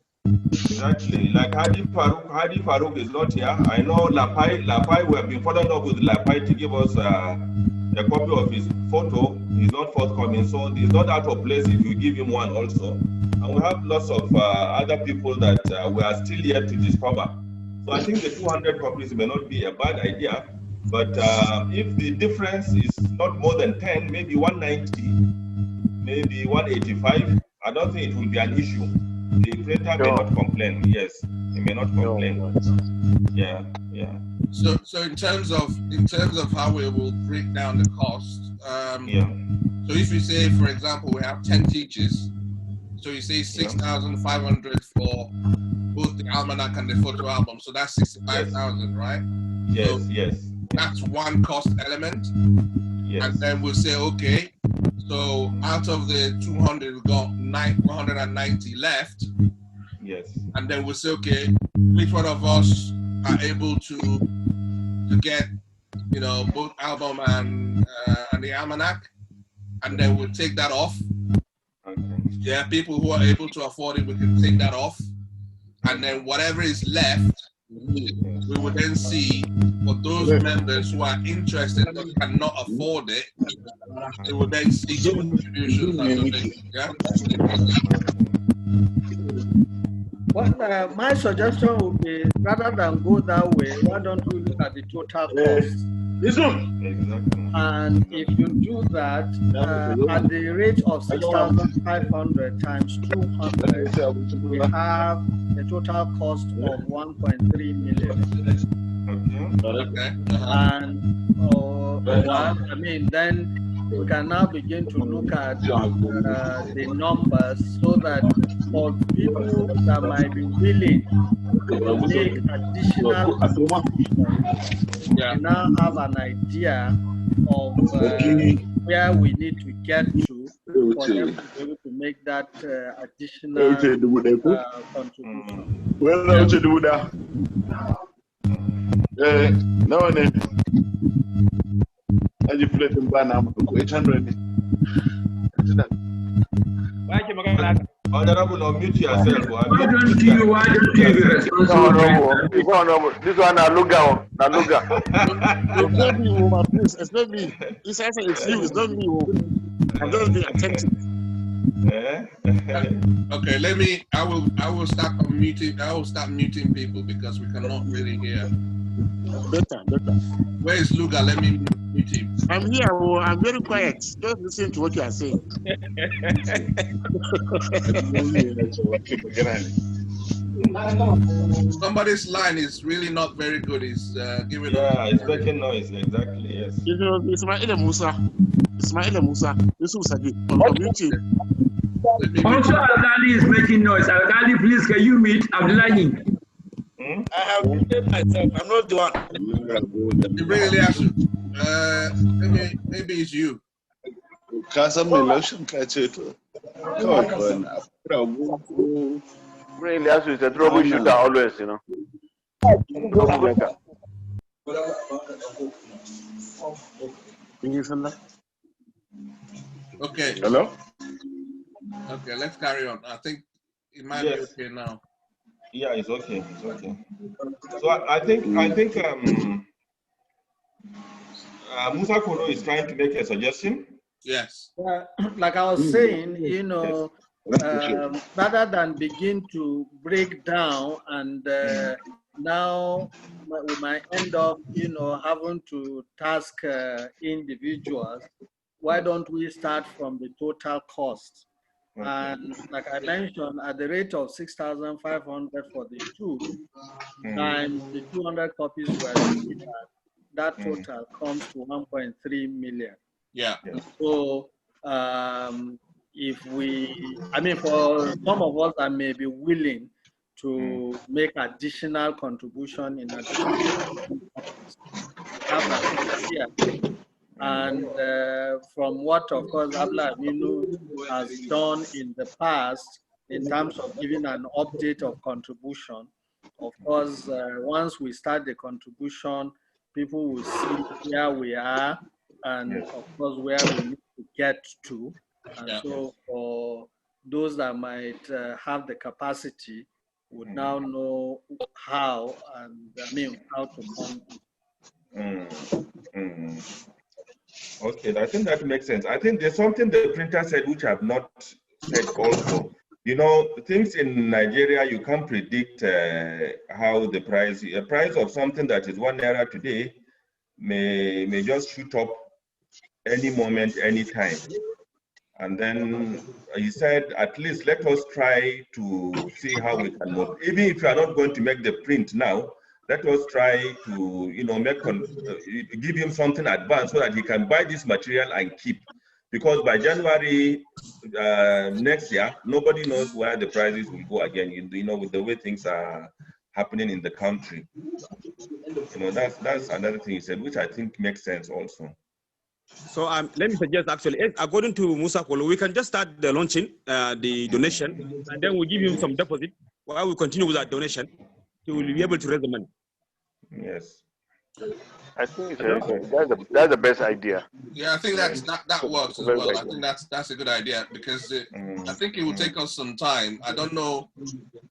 Exactly. Like Hadi Farouk is not here. I know Lapai, we have been following up with Lapai to give us a copy of his photo. He's not forthcoming, so he's not out of place if you give him one also. And we have lots of other people that we are still yet to discover. So I think the 200 copies may not be a bad idea, but if the difference is not more than 10, maybe 190, maybe 185, I don't think it will be an issue. The printer may not complain. Yes, he may not complain. Yeah. So in terms of how we will break down the cost, so if you say, for example, we have 10 teachers, so you say 6,500 for both the almanac and the photo album, so that's 65,000, right? Yes. That's one cost element. Yes. And then we'll say, okay, so out of the 200, we've got 190 left. Yes. And then we'll say, okay, which one of us are able to get, both album and the almanac, and then we'll take that off. Okay. Yeah, people who are able to afford it, we can take that off. and then whatever is left, we will then see for those members who are interested but cannot afford it, they will then seek contributions and donations. Yeah. Well, my suggestion would be, rather than go that way, why don't we look at the total cost? And if you do that at the rate of 6,500 times 200, we have a total cost of 1.3 million. Okay. And I mean, then we can now begin to look at the numbers, so that for people that might be willing to make additional contributions, we now have an idea of where we need to get to for them to be able to make that additional contribution. Honorable, unmute yourself. Why don't you be responsible? This one, Naluga. It's not me. It's you, it's not me. I'm just being attentive. Okay, I will start muting. I will start muting people because we cannot really hear. Better. Where is Luga? Let me mute him. I'm here. I'm very quiet. Just listen to what you are saying. Somebody's line is really not very good. It's giving. It's making noise. Exactly. Yes. Ismail Musa. This was again. Also, Al-Ghali is making noise. Al-Ghali, please, can you meet Abdullahi? I have muted myself. I'm not the one. Really, maybe it's you. Really, as is a troubleshooter always, you know. Okay. Hello? Okay, let's carry on. I think it might be okay now. Yeah, it's okay. It's okay. So I think Musa Kolo is trying to make a suggestion. Yes. Like I was saying, you know, rather than begin to break down and now we might end up, you know, having to task individuals, why don't we start from the total cost? And like I mentioned, at the rate of 6,500 for the two, times the 200 copies were delivered, that total comes to 1.3 million. Yeah. So if for some of us that may be willing to make additional contribution in addition to have an idea. And from what, of course, Abla Aminu has done in the past in terms of giving an update of contribution, of course, once we start the contribution, people will see where we are and, of course, where we need to get to. And so for those that might have the capacity would now know how how to come. Okay, I think that makes sense. I think there's something the printer said which I have not said also. You know, things in Nigeria, you can't predict how the price of something that is 1 naira today may just shoot up any moment, any time. And then he said, at least let us try to see how we can move. Even if you are not going to make the print now, let us try to, you know, give him something advanced so that he can buy this material and keep. Because by January next year, nobody knows where the prices will go again. You know, with the way things are happening in the country. You know, that's another thing he said, which I think makes sense also. So let me suggest, actually, according to Musa Kolo, we can just start the launching, the donation, and then we give him some deposit. While we continue with that donation, he will be able to raise the money. Yes. I think that's the best idea. Yeah, I think that works as well. I think that's a good idea because I think it will take us some time. I don't know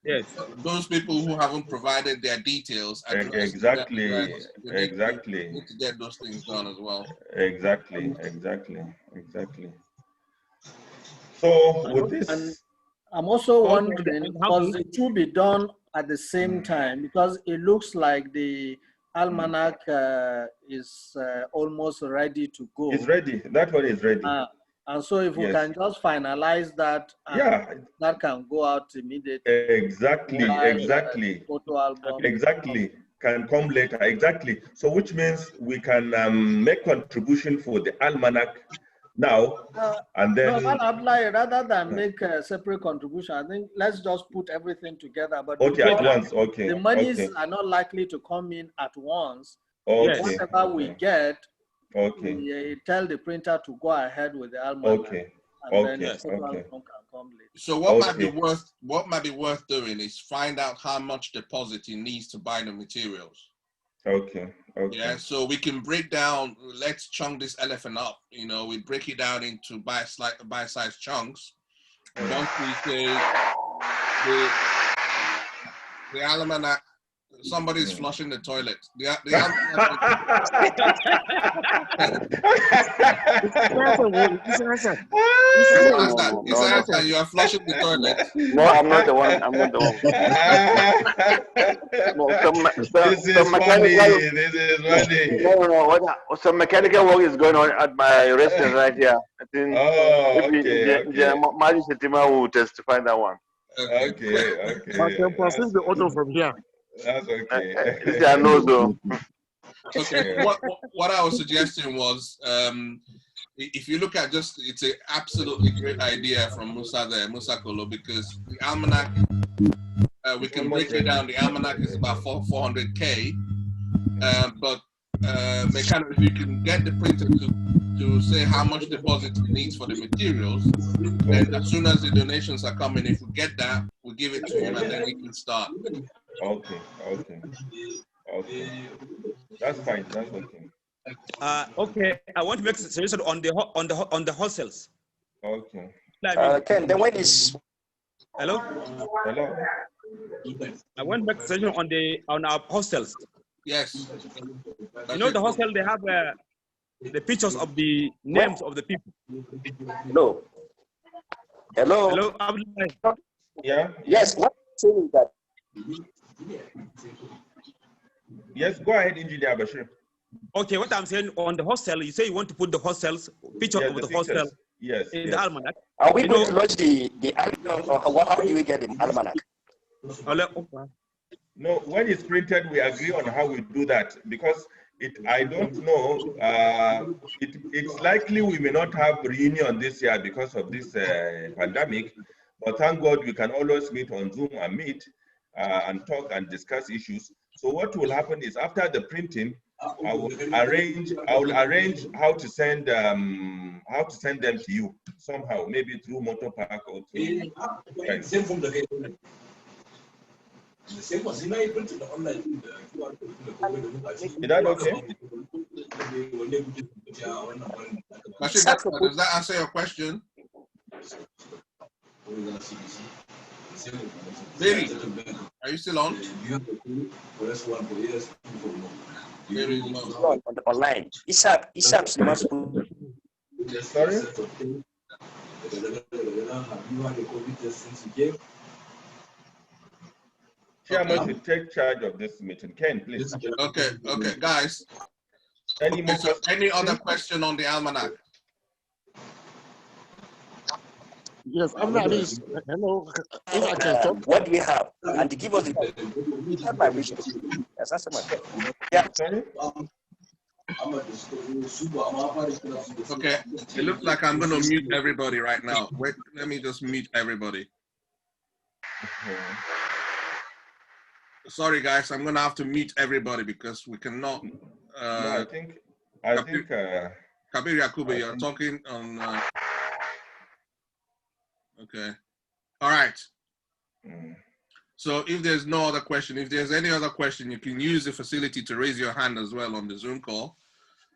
Yes. Those people who haven't provided their details, exactly, need to get those things done as well. Exactly. So with this, and I'm also wondering, because it should be done at the same time, because it looks like the almanac is almost ready to go. It's ready. That one is ready. And so if we can just finalize that, that can go out immediately. Exactly. Photo album. Exactly. Can come later. Exactly. So which means we can make contribution for the almanac now, and then. No, rather than make a separate contribution, I think let's just put everything together. But at once. Okay. The monies are not likely to come in at once. Okay. Whatever we get, we tell the printer to go ahead with the almanac. And then can come later. So what might be worth doing is find out how much deposit he needs to buy the materials. Okay. Yeah, so we can break down. Let's chunk this elephant up. You know, we break it down into bite-sized chunks. Once we say the almanac, somebody's flushing the toilet. The you are flushing the toilet. No, I'm not the one. This is funny. No. Some mechanical work is going on at my restaurant right here. I think Mali Shetima will testify that one. Okay. I can process the auto from here. That's okay. Okay. What I was suggesting was, if you look at it's an absolutely great idea from Musa Kolo, because the almanac, we can break it down. The almanac is about 400K, but if you can get the printer to say how much deposit it needs for the materials, then as soon as the donations are coming, if we get that, we give it to him and then he can start. Okay. That's fine. That's okay. Okay, I want to make a suggestion on the wholesales. Okay. Ken, the one is. Hello. I want to make a suggestion on our hostels. Yes. You know the hostel, they have the pictures of the names of the people. Hello. Yeah. Yes. What saying that? Yes, go ahead, Engineer Bashir. Okay, what I'm saying on the hostel, you say you want to put the hostels, picture of the hostel in the almanac. Are we going to launch the almanac, or how do we get the almanac? No, when it's printed, we agree on how we do that, because I don't know, it's likely we may not have reunion this year because of this pandemic, but thank God we can always meet on Zoom and meet and talk and discuss issues. So what will happen is after the printing, I will arrange how to send them to you somehow, maybe through Motor Park or through. Is that okay? Does that answer your question? Baby, are you still on? On the online. ISAP's must put. Sorry? Chairman should take charge of this meeting. Ken, please. Okay, guys. Any other question on the almanac? Yes, hello. If I can talk. What do we have? And to give us the my wish. Yes, that's my yeah. Sorry? Okay, it looks like I'm going to mute everybody right now. Wait, let me just mute everybody. Sorry, guys, I'm going to have to mute everybody because we cannot. No, I think. Kabir Yakubu, you're talking on. Okay. All right. So if there's no other question, if there's any other question, you can use the facility to raise your hand as well on the Zoom call.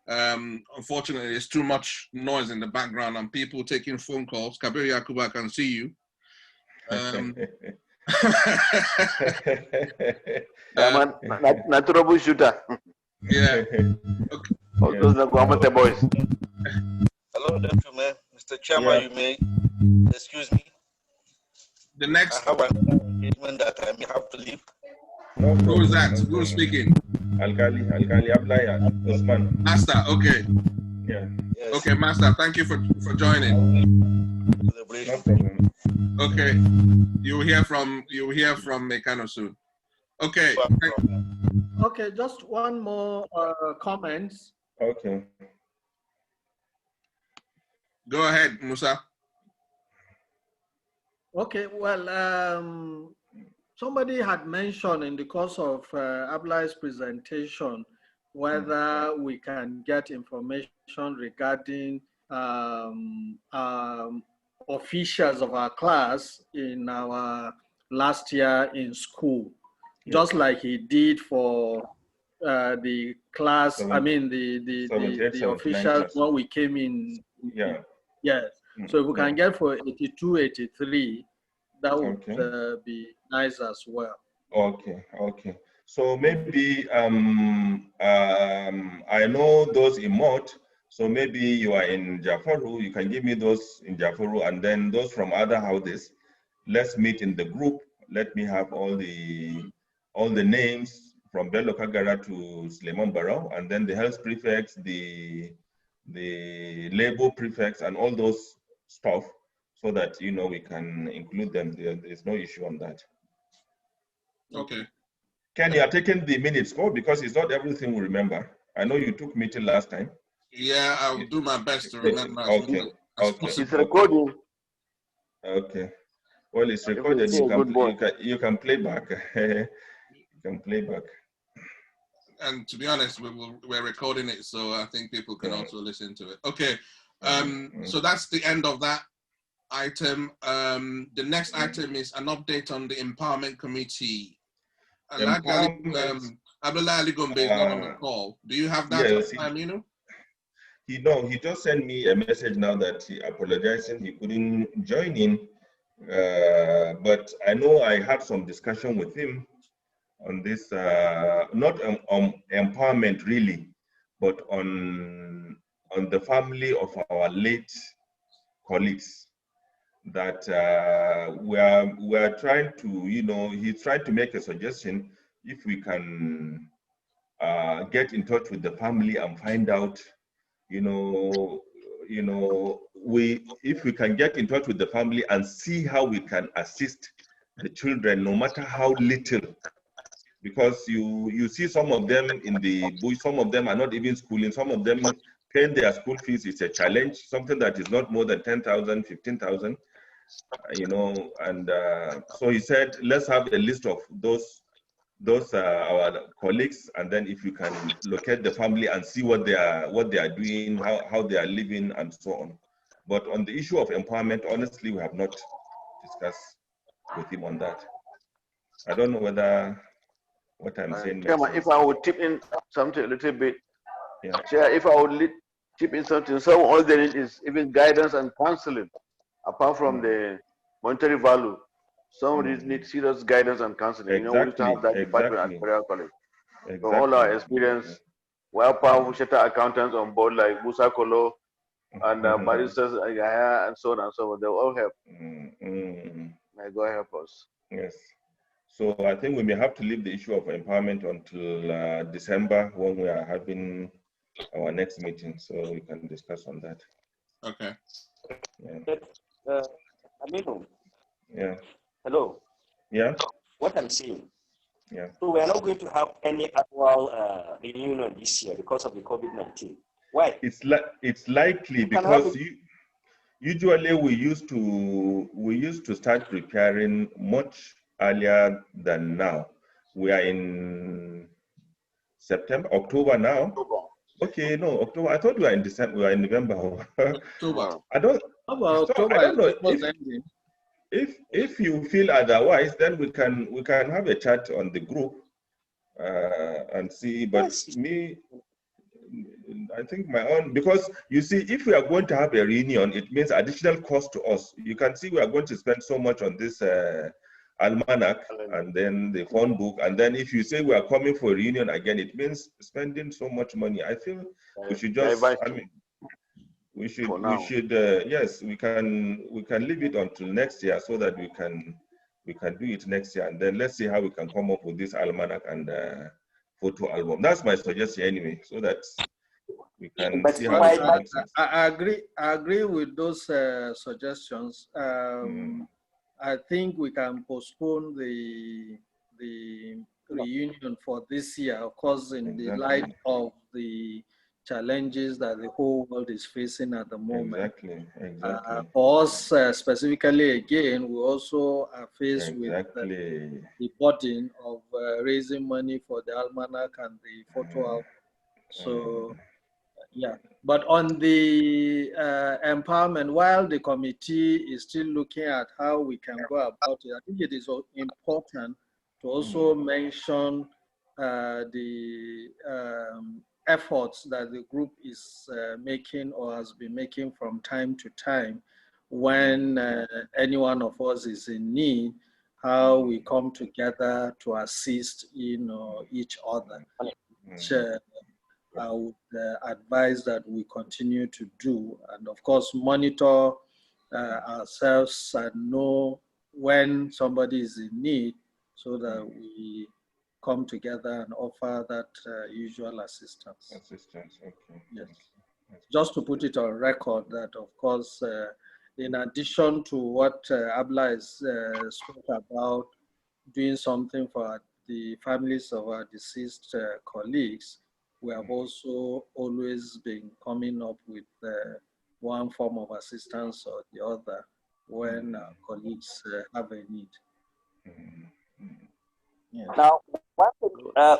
Unfortunately, there's too much noise in the background and people taking phone calls. Kabir Yakubu, I can see you. Man, not troubleshooter. Yeah. Okay. All those Guamate boys. Hello, gentlemen. Mr. Chairman, you may excuse me. The next. I have an engagement that I may have to leave. No problem. Who is that? Who is speaking? Alkali Ablaya, Usman. Master, okay. Yeah. Yes. Okay, Master, thank you for joining. No problem. Okay. You will hear from Mekano soon. Okay. Okay, just one more comment. Okay. Go ahead, Musa. Okay, well, somebody had mentioned in the course of Ablai's presentation whether we can get information regarding officials of our class in our last year in school, just like he did for the class, the officials when we came in. Yeah. Yes. So if we can get for 82, 83, that would be nice as well. Okay. So maybe I know those in Mott, so maybe you are in Jafaru, you can give me those in Jafaru, and then those from other houses. Let's meet in the group. Let me have all the names from Bello Kagara to Suleiman Barrow, and then the health prefects, the labor prefects, and all those stuff, so that we can include them. There's no issue on that. Okay. Ken, you are taking the minutes call because it's not everything we remember. I know you took meeting last time. Yeah, I'll do my best to remember. Okay. It's recording. Okay. Well, it's recorded. You can play back. You can play back. And to be honest, we're recording it, so I think people can also listen to it. Okay. So that's the end of that item. The next item is an update on the Empowerment Committee. Abdullah Ali Gombe is not on the call. Do you have that time, He just sent me a message now that he apologizing he couldn't join in. But I know I had some discussion with him on this, not on empowerment really, but on the family of our late colleagues. That we are trying to, he's trying to make a suggestion if we can get in touch with the family and find out, if we can get in touch with the family and see how we can assist the children, no matter how little, because you see some of them in the bush, some of them are not even schooling, some of them paying their school fees is a challenge, something that is not more than 10,000, 15,000. And so he said, let's have a list of those our colleagues, and then if you can locate the family and see what they are doing, how they are living, and so on. But on the issue of empowerment, honestly, we have not discussed with him on that. I don't know whether what I'm saying. If I would tip in something a little bit, if I would tip in something, so all they need is even guidance and counseling. Apart from the monetary value, somebody needs serious guidance and counseling. Exactly. We used to have that department at Korea College. Exactly. So all our experience, well-powerful chartered accountants on board like Musa Kolo and baristas and so on and so on, they will all help. May God help us. Yes. So I think we may have to leave the issue of empowerment until December when we are having our next meeting, so we can discuss on that. Okay. Aminu. Yeah. Hello. Yeah. What I'm saying. Yeah. So we are not going to have any annual reunion this year because of the COVID-19. Why? It's likely because usually we used to start preparing much earlier than now. We are in October now. Okay, no, October. I thought we were in December. We are in November. October. I don't know if you feel otherwise. Then we can have a chat on the group and see. But me, I think my own, because you see, if we are going to have a reunion, it means additional cost to us. You can see we are going to spend so much on this almanac, and then the phone book, and then if you say we are coming for a reunion again, it means spending so much money. I feel we should just, I mean, we should yes, we can leave it until next year so that we can do it next year, and then let's see how we can come up with this almanac and photo album. That's my suggestion anyway, so that we can see how we can make sense. I agree with those suggestions. I think we can postpone the reunion for this year, of course, in the light of the challenges that the whole world is facing at the moment. Exactly. For us specifically, again, we also are faced with the burden of raising money for the almanac and the photo album. So, yeah. But on the empowerment, while the committee is still looking at how we can go about it, I think it is important to also mention the efforts that the group is making or has been making from time to time when any one of us is in need, how we come together to assist each other. Which, I would advise that we continue to do, and of course monitor ourselves and know when somebody is in need so that we come together and offer that usual assistance. Okay. Yes. Just to put it on record that, of course, in addition to what Abla is spoke about, doing something for the families of our deceased colleagues, we have also always been coming up with one form of assistance or the other when our colleagues have a need. Yeah. Now,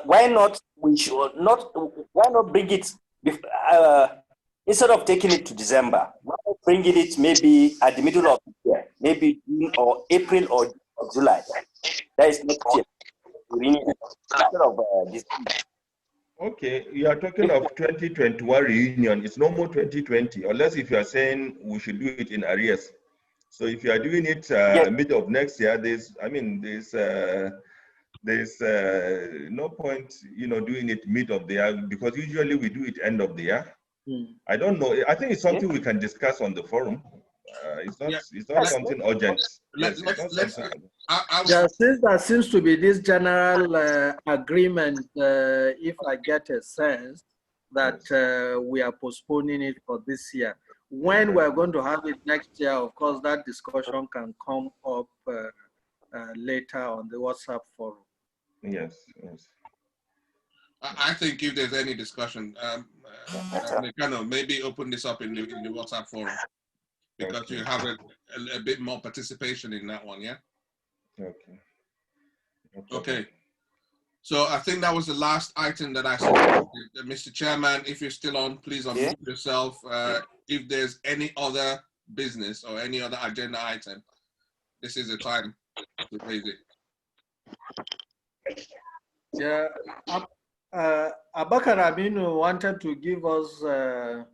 why not? We should not. Why not bring it instead of taking it to December? Why not bring it maybe at the middle of the year, maybe June or April or July? That is next year. Instead of December. Okay, you are talking of 2021 reunion. It's no more 2020, unless if you are saying we should do it in arrears. So if you are doing it mid of next year, there's no point, doing it mid of the year, because usually we do it end of the year. I don't know. I think it's something we can discuss on the forum. It's not something urgent. Since there seems to be this general agreement, if I get a sense that we are postponing it for this year. When we're going to have it next year, of course, that discussion can come up later on the WhatsApp forum. Yes. I think if there's any discussion, maybe open this up in the WhatsApp forum, because you have a bit more participation in that one, yeah? Okay. So I think that was the last item that I said. Mr. Chairman, if you're still on, please unmute yourself. If there's any other business or any other agenda item, this is the time to raise it. Yeah, Abakar Aminu wanted to give us a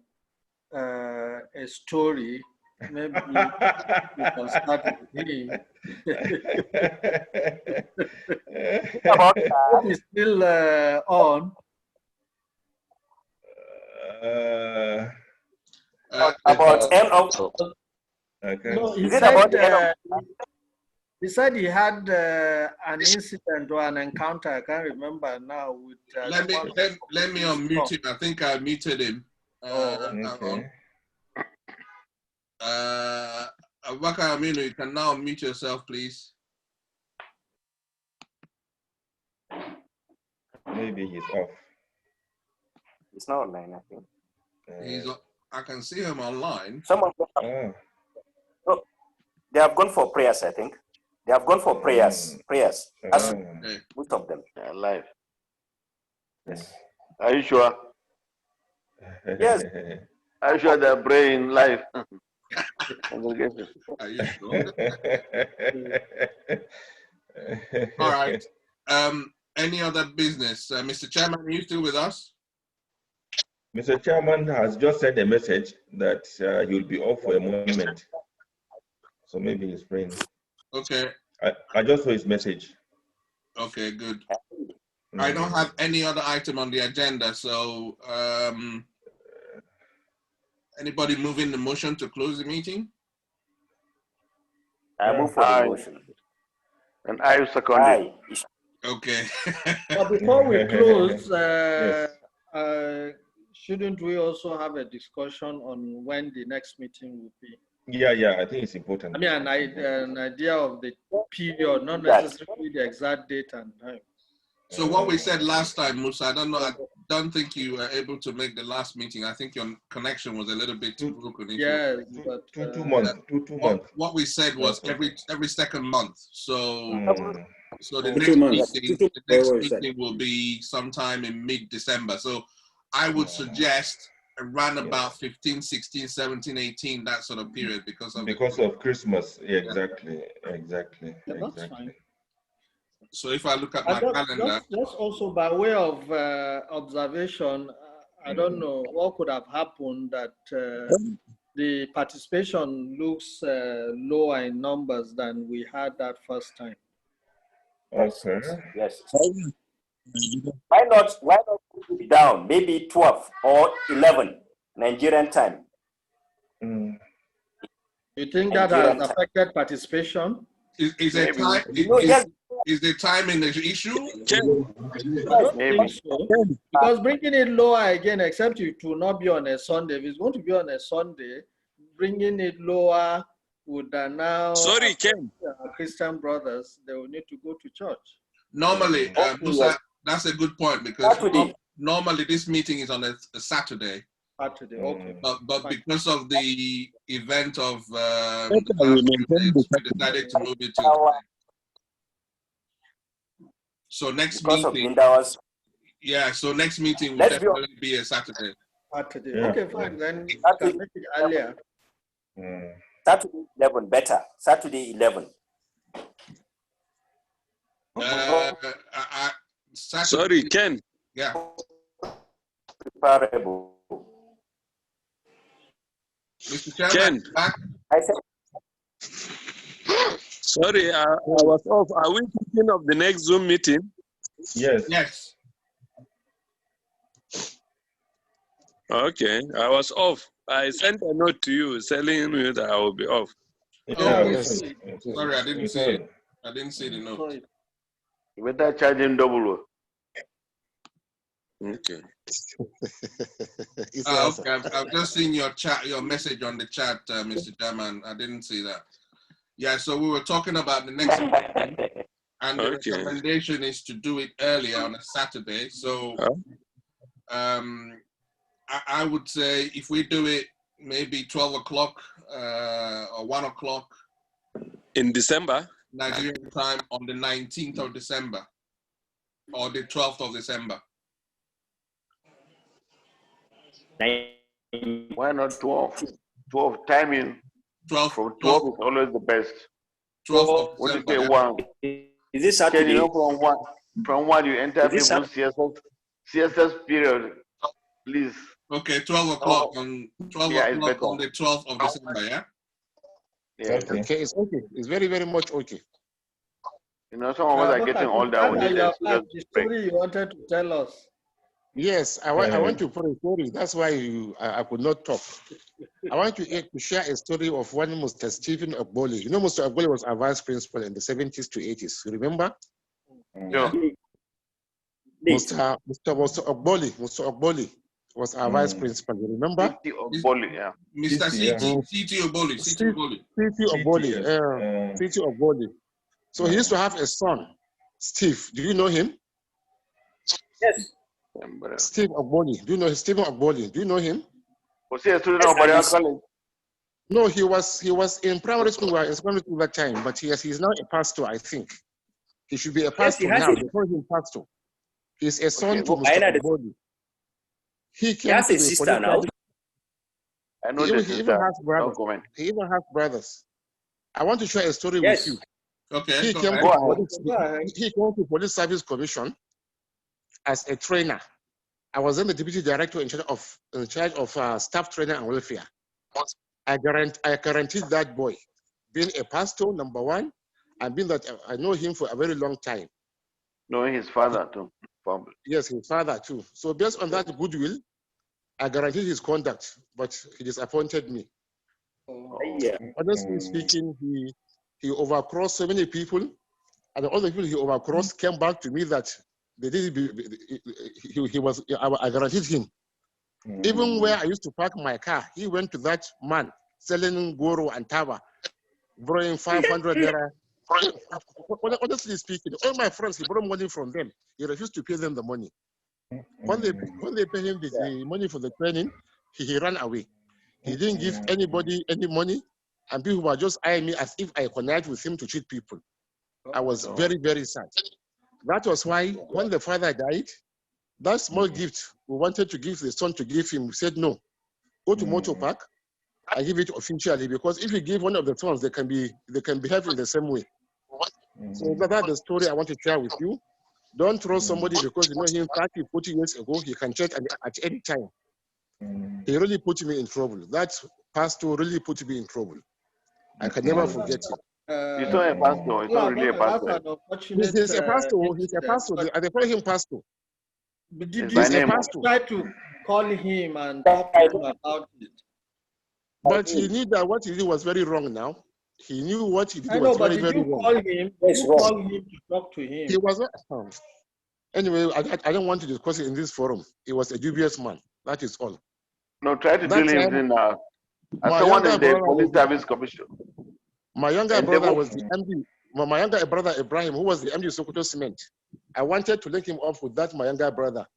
story. Maybe we can start with him. He's still on. About end of. No, he said he had an incident or an encounter. I can't remember now. With let me unmute him. I think I muted him. Abubakar Aminu, you can now unmute yourself, please. Maybe he's off. He's not online, I think. I can see him online. Someone. Oh, they have gone for prayers, I think. They have gone for prayers. Most of them. They are live. Yes. Are you sure? Yes. Are you sure they're praying live? Are you sure? All right. Any other business? Mr. Chairman, are you still with us? Mr. Chairman has just sent a message that he'll be off for a moment. So maybe he's praying. Okay. I just saw his message. Okay, good. I don't have any other item on the agenda, so anybody moving the motion to close the meeting? I move for the motion. And I second it. Okay. But before we close, shouldn't we also have a discussion on when the next meeting will be? Yeah, I think it's important. I mean, an idea of the period, not necessarily the exact date and time. So what we said last time, Musa, I don't think you were able to make the last meeting. I think your connection was a little bit broken. Yeah, but two months. What we said was every second month. So the next meeting will be sometime in mid-December. So I would suggest around about 15, 16, 17, 18, that sort of period because of Christmas. Yeah, exactly. That's fine. So if I look at my calendar, just also by way of observation, I don't know what could have happened that the participation looks lower in numbers than we had that first time. Okay. Yes. Why not put it down? Maybe 12 or 11 Nigerian time. You think that has affected participation? Is the timing the issue? I don't think so. Because bringing it lower again, except it will not be on a Sunday. If it's going to be on a Sunday, bringing it lower would now. Sorry, Ken. Christian brothers, they will need to go to church. Normally, Musa, that's a good point because normally this meeting is on a Saturday. Okay. But because of the event of we decided to move it to. So next meeting. So next meeting will definitely be a Saturday. Okay, fine. Then you can make it earlier. Saturday 11 better. Saturday 11. Sorry, Ken. Yeah. Preparable. Mr. Chairman, Ken. back. I said. Sorry, I was off. Are we thinking of the next Zoom meeting? Yes. Okay, I was off. I sent a note to you telling you that I will be off. Sorry, I didn't see it. I didn't see the note. You better charge him double. Okay. Okay. I've just seen your message on the chat, Mr. Chairman. I didn't see that. Yeah, so we were talking about the next meeting, and the recommendation is to do it earlier on a Saturday. So I would say if we do it maybe 12 o'clock or 1 o'clock. In December? Nigerian time on the 19th of December or the 12th of December. Why not 12? 12 timing. 12 from 12 is always the best. 12 of December. Say 1. Is this Saturday? You know, from 1 you enter people's CSS period. Please. Okay, 12 o'clock on 12 o'clock on the 12th of December, yeah? Yeah. Okay, it's okay. It's very, very much okay. You know, some of us are getting older. The story you wanted to tell us. Yes, I want to put a story. That's why I could not talk. I want to share a story of one Mr. Stephen Ogboli. You know, Mr. Ogboli was our vice principal in the 70s to 80s. You remember? Yeah. Mr. Ogboli was our vice principal. You remember? Ogboli, yeah. Mr. C.T. Ogboli. C.T. Ogboli. So he used to have a son, Steve. Do you know him? Yes. Steve Ogboli. Do you know Stephen Ogboli? Do you know him? Was he a student of Barian College? No, he was in primary school in secondary school that time, but he's now a pastor, I think. He should be a pastor now. They call him pastor. He's a son to Mr. Ogboli. He has a sister now. I know the sister. He even has brothers. He even has brothers. I want to share a story with you. Okay. He came to Police Service Commission as a trainer. I was then the deputy director in charge of staff training and welfare. I guaranteed that boy, being a pastor, number one, and being that I know him for a very long time. Knowing his father too, probably. Yes, his father too. So based on that goodwill, I guaranteed his conduct, but he disappointed me. Yeah. Honestly speaking, he overcrossed so many people, and all the people he overcrossed came back to me that they did. I guaranteed him. Even where I used to park my car, he went to that man selling goro and taba, borrowing 500 naira. Honestly speaking, all my friends, he borrowed money from them. He refused to pay them the money. When they paid him the money for the training, he ran away. He didn't give anybody any money, and people were just eyeing me as if I connived with him to cheat people. I was very, very sad. That was why when the father died, that small gift we wanted to give the son to give him, we said no. Go to Motor Park and give it officially, because if you give one of the sons, they can behave in the same way. So that's the story I want to share with you. Don't trust somebody because you know him 30, 40 years ago, he can change at any time. He really put me in trouble. That pastor really put me in trouble. I can never forget it. He's not a pastor. He's not really a pastor. He's a pastor. He's a pastor. They call him pastor. But did you try to call him and talk to him about it? But he knew that what he did was very wrong now. He knew what he did was very, very wrong. Call him? Did you call him to talk to him? He was not. Anyway, I don't want to discuss it in this forum. He was a dubious man. That is all. No, try to deal with him now. As someone in the Police Service Commission. My younger brother was the MD. My younger brother Ibrahim, who was the MD of Sokoto Cement. I wanted to link him up with that, my younger brother.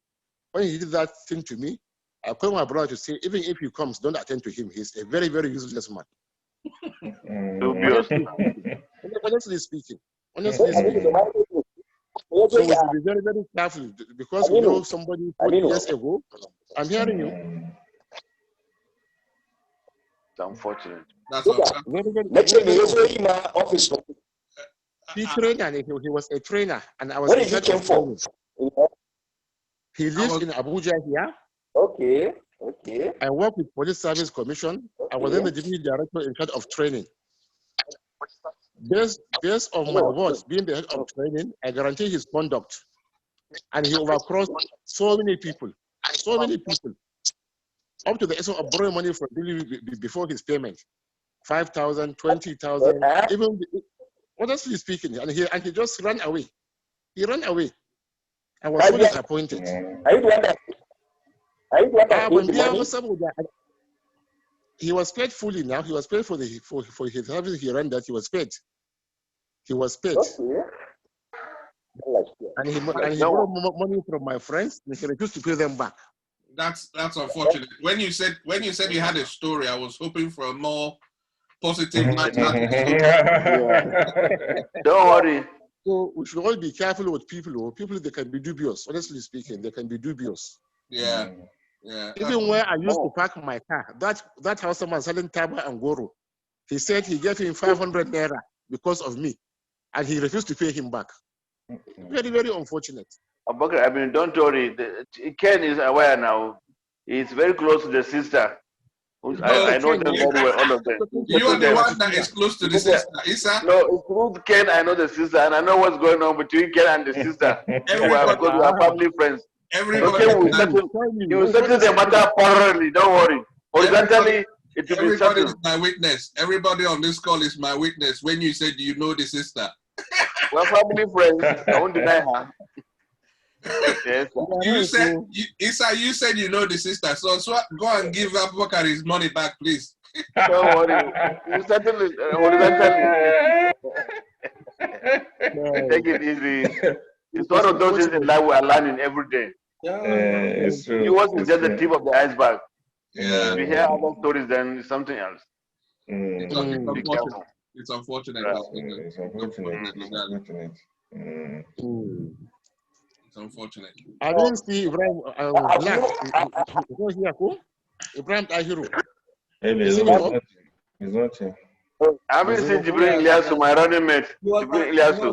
When he did that thing to me, I called my brother to say, even if he comes, don't attend to him. He's a very, very useless man. Honestly speaking. So we should be very, very careful because we know somebody 40 years ago. I'm hearing you. It's unfortunate. That's unfortunate. He trained and he was a trainer, and I was. Where did he came from? He lives in Abuja here. Okay. I work with Police Service Commission. I was then the deputy director in charge of training. Based on my words, being the head of training, I guarantee his conduct. And he overcrossed so many people. Up to the extent of borrowing money from before his payment. 5,000, 20,000, even honestly speaking, and he just ran away. He ran away. I was so disappointed. He was paid fully now. He was paid for his service. He ran that. He was paid. And he borrowed money from my friends, and he refused to pay them back. That's unfortunate. When you said you had a story, I was hoping for a more positive light. Don't worry. So we should all be careful with people. People, they can be dubious. Honestly speaking, they can be dubious. Yeah. Even where I used to park my car, that house someone selling taba and goro, he said he gave him 500 naira because of me, and he refused to pay him back. Very, very unfortunate. I mean, don't worry. Ken is aware now. He's very close to the sister. I know them very well, all of them. You are the one that is close to the sister, Isa? No, it's through Ken, I know the sister, and I know what's going on between Ken and the sister. Because we are family friends. Everybody, you will settle the matter thoroughly, don't worry. Horizontally, it will be settled. Everybody is my witness. Everybody on this call is my witness when you said you know the sister. We're family friends. I won't deny her. Yes. You said you know the sister, so go and give Abubakar his money back, please. Don't worry. You settle it horizontally. Take it easy. It's one of those things in life we are learning every day. It's true. Yours is just the tip of the iceberg. Yeah. If you hear other stories, then it's something else. It's unfortunate. It's unfortunate. I didn't see Ibrahim Black. Ibrahim Tahiru. He's not here. I haven't seen Jibril Ilyasu, my running mate. Jibril Ilyasu.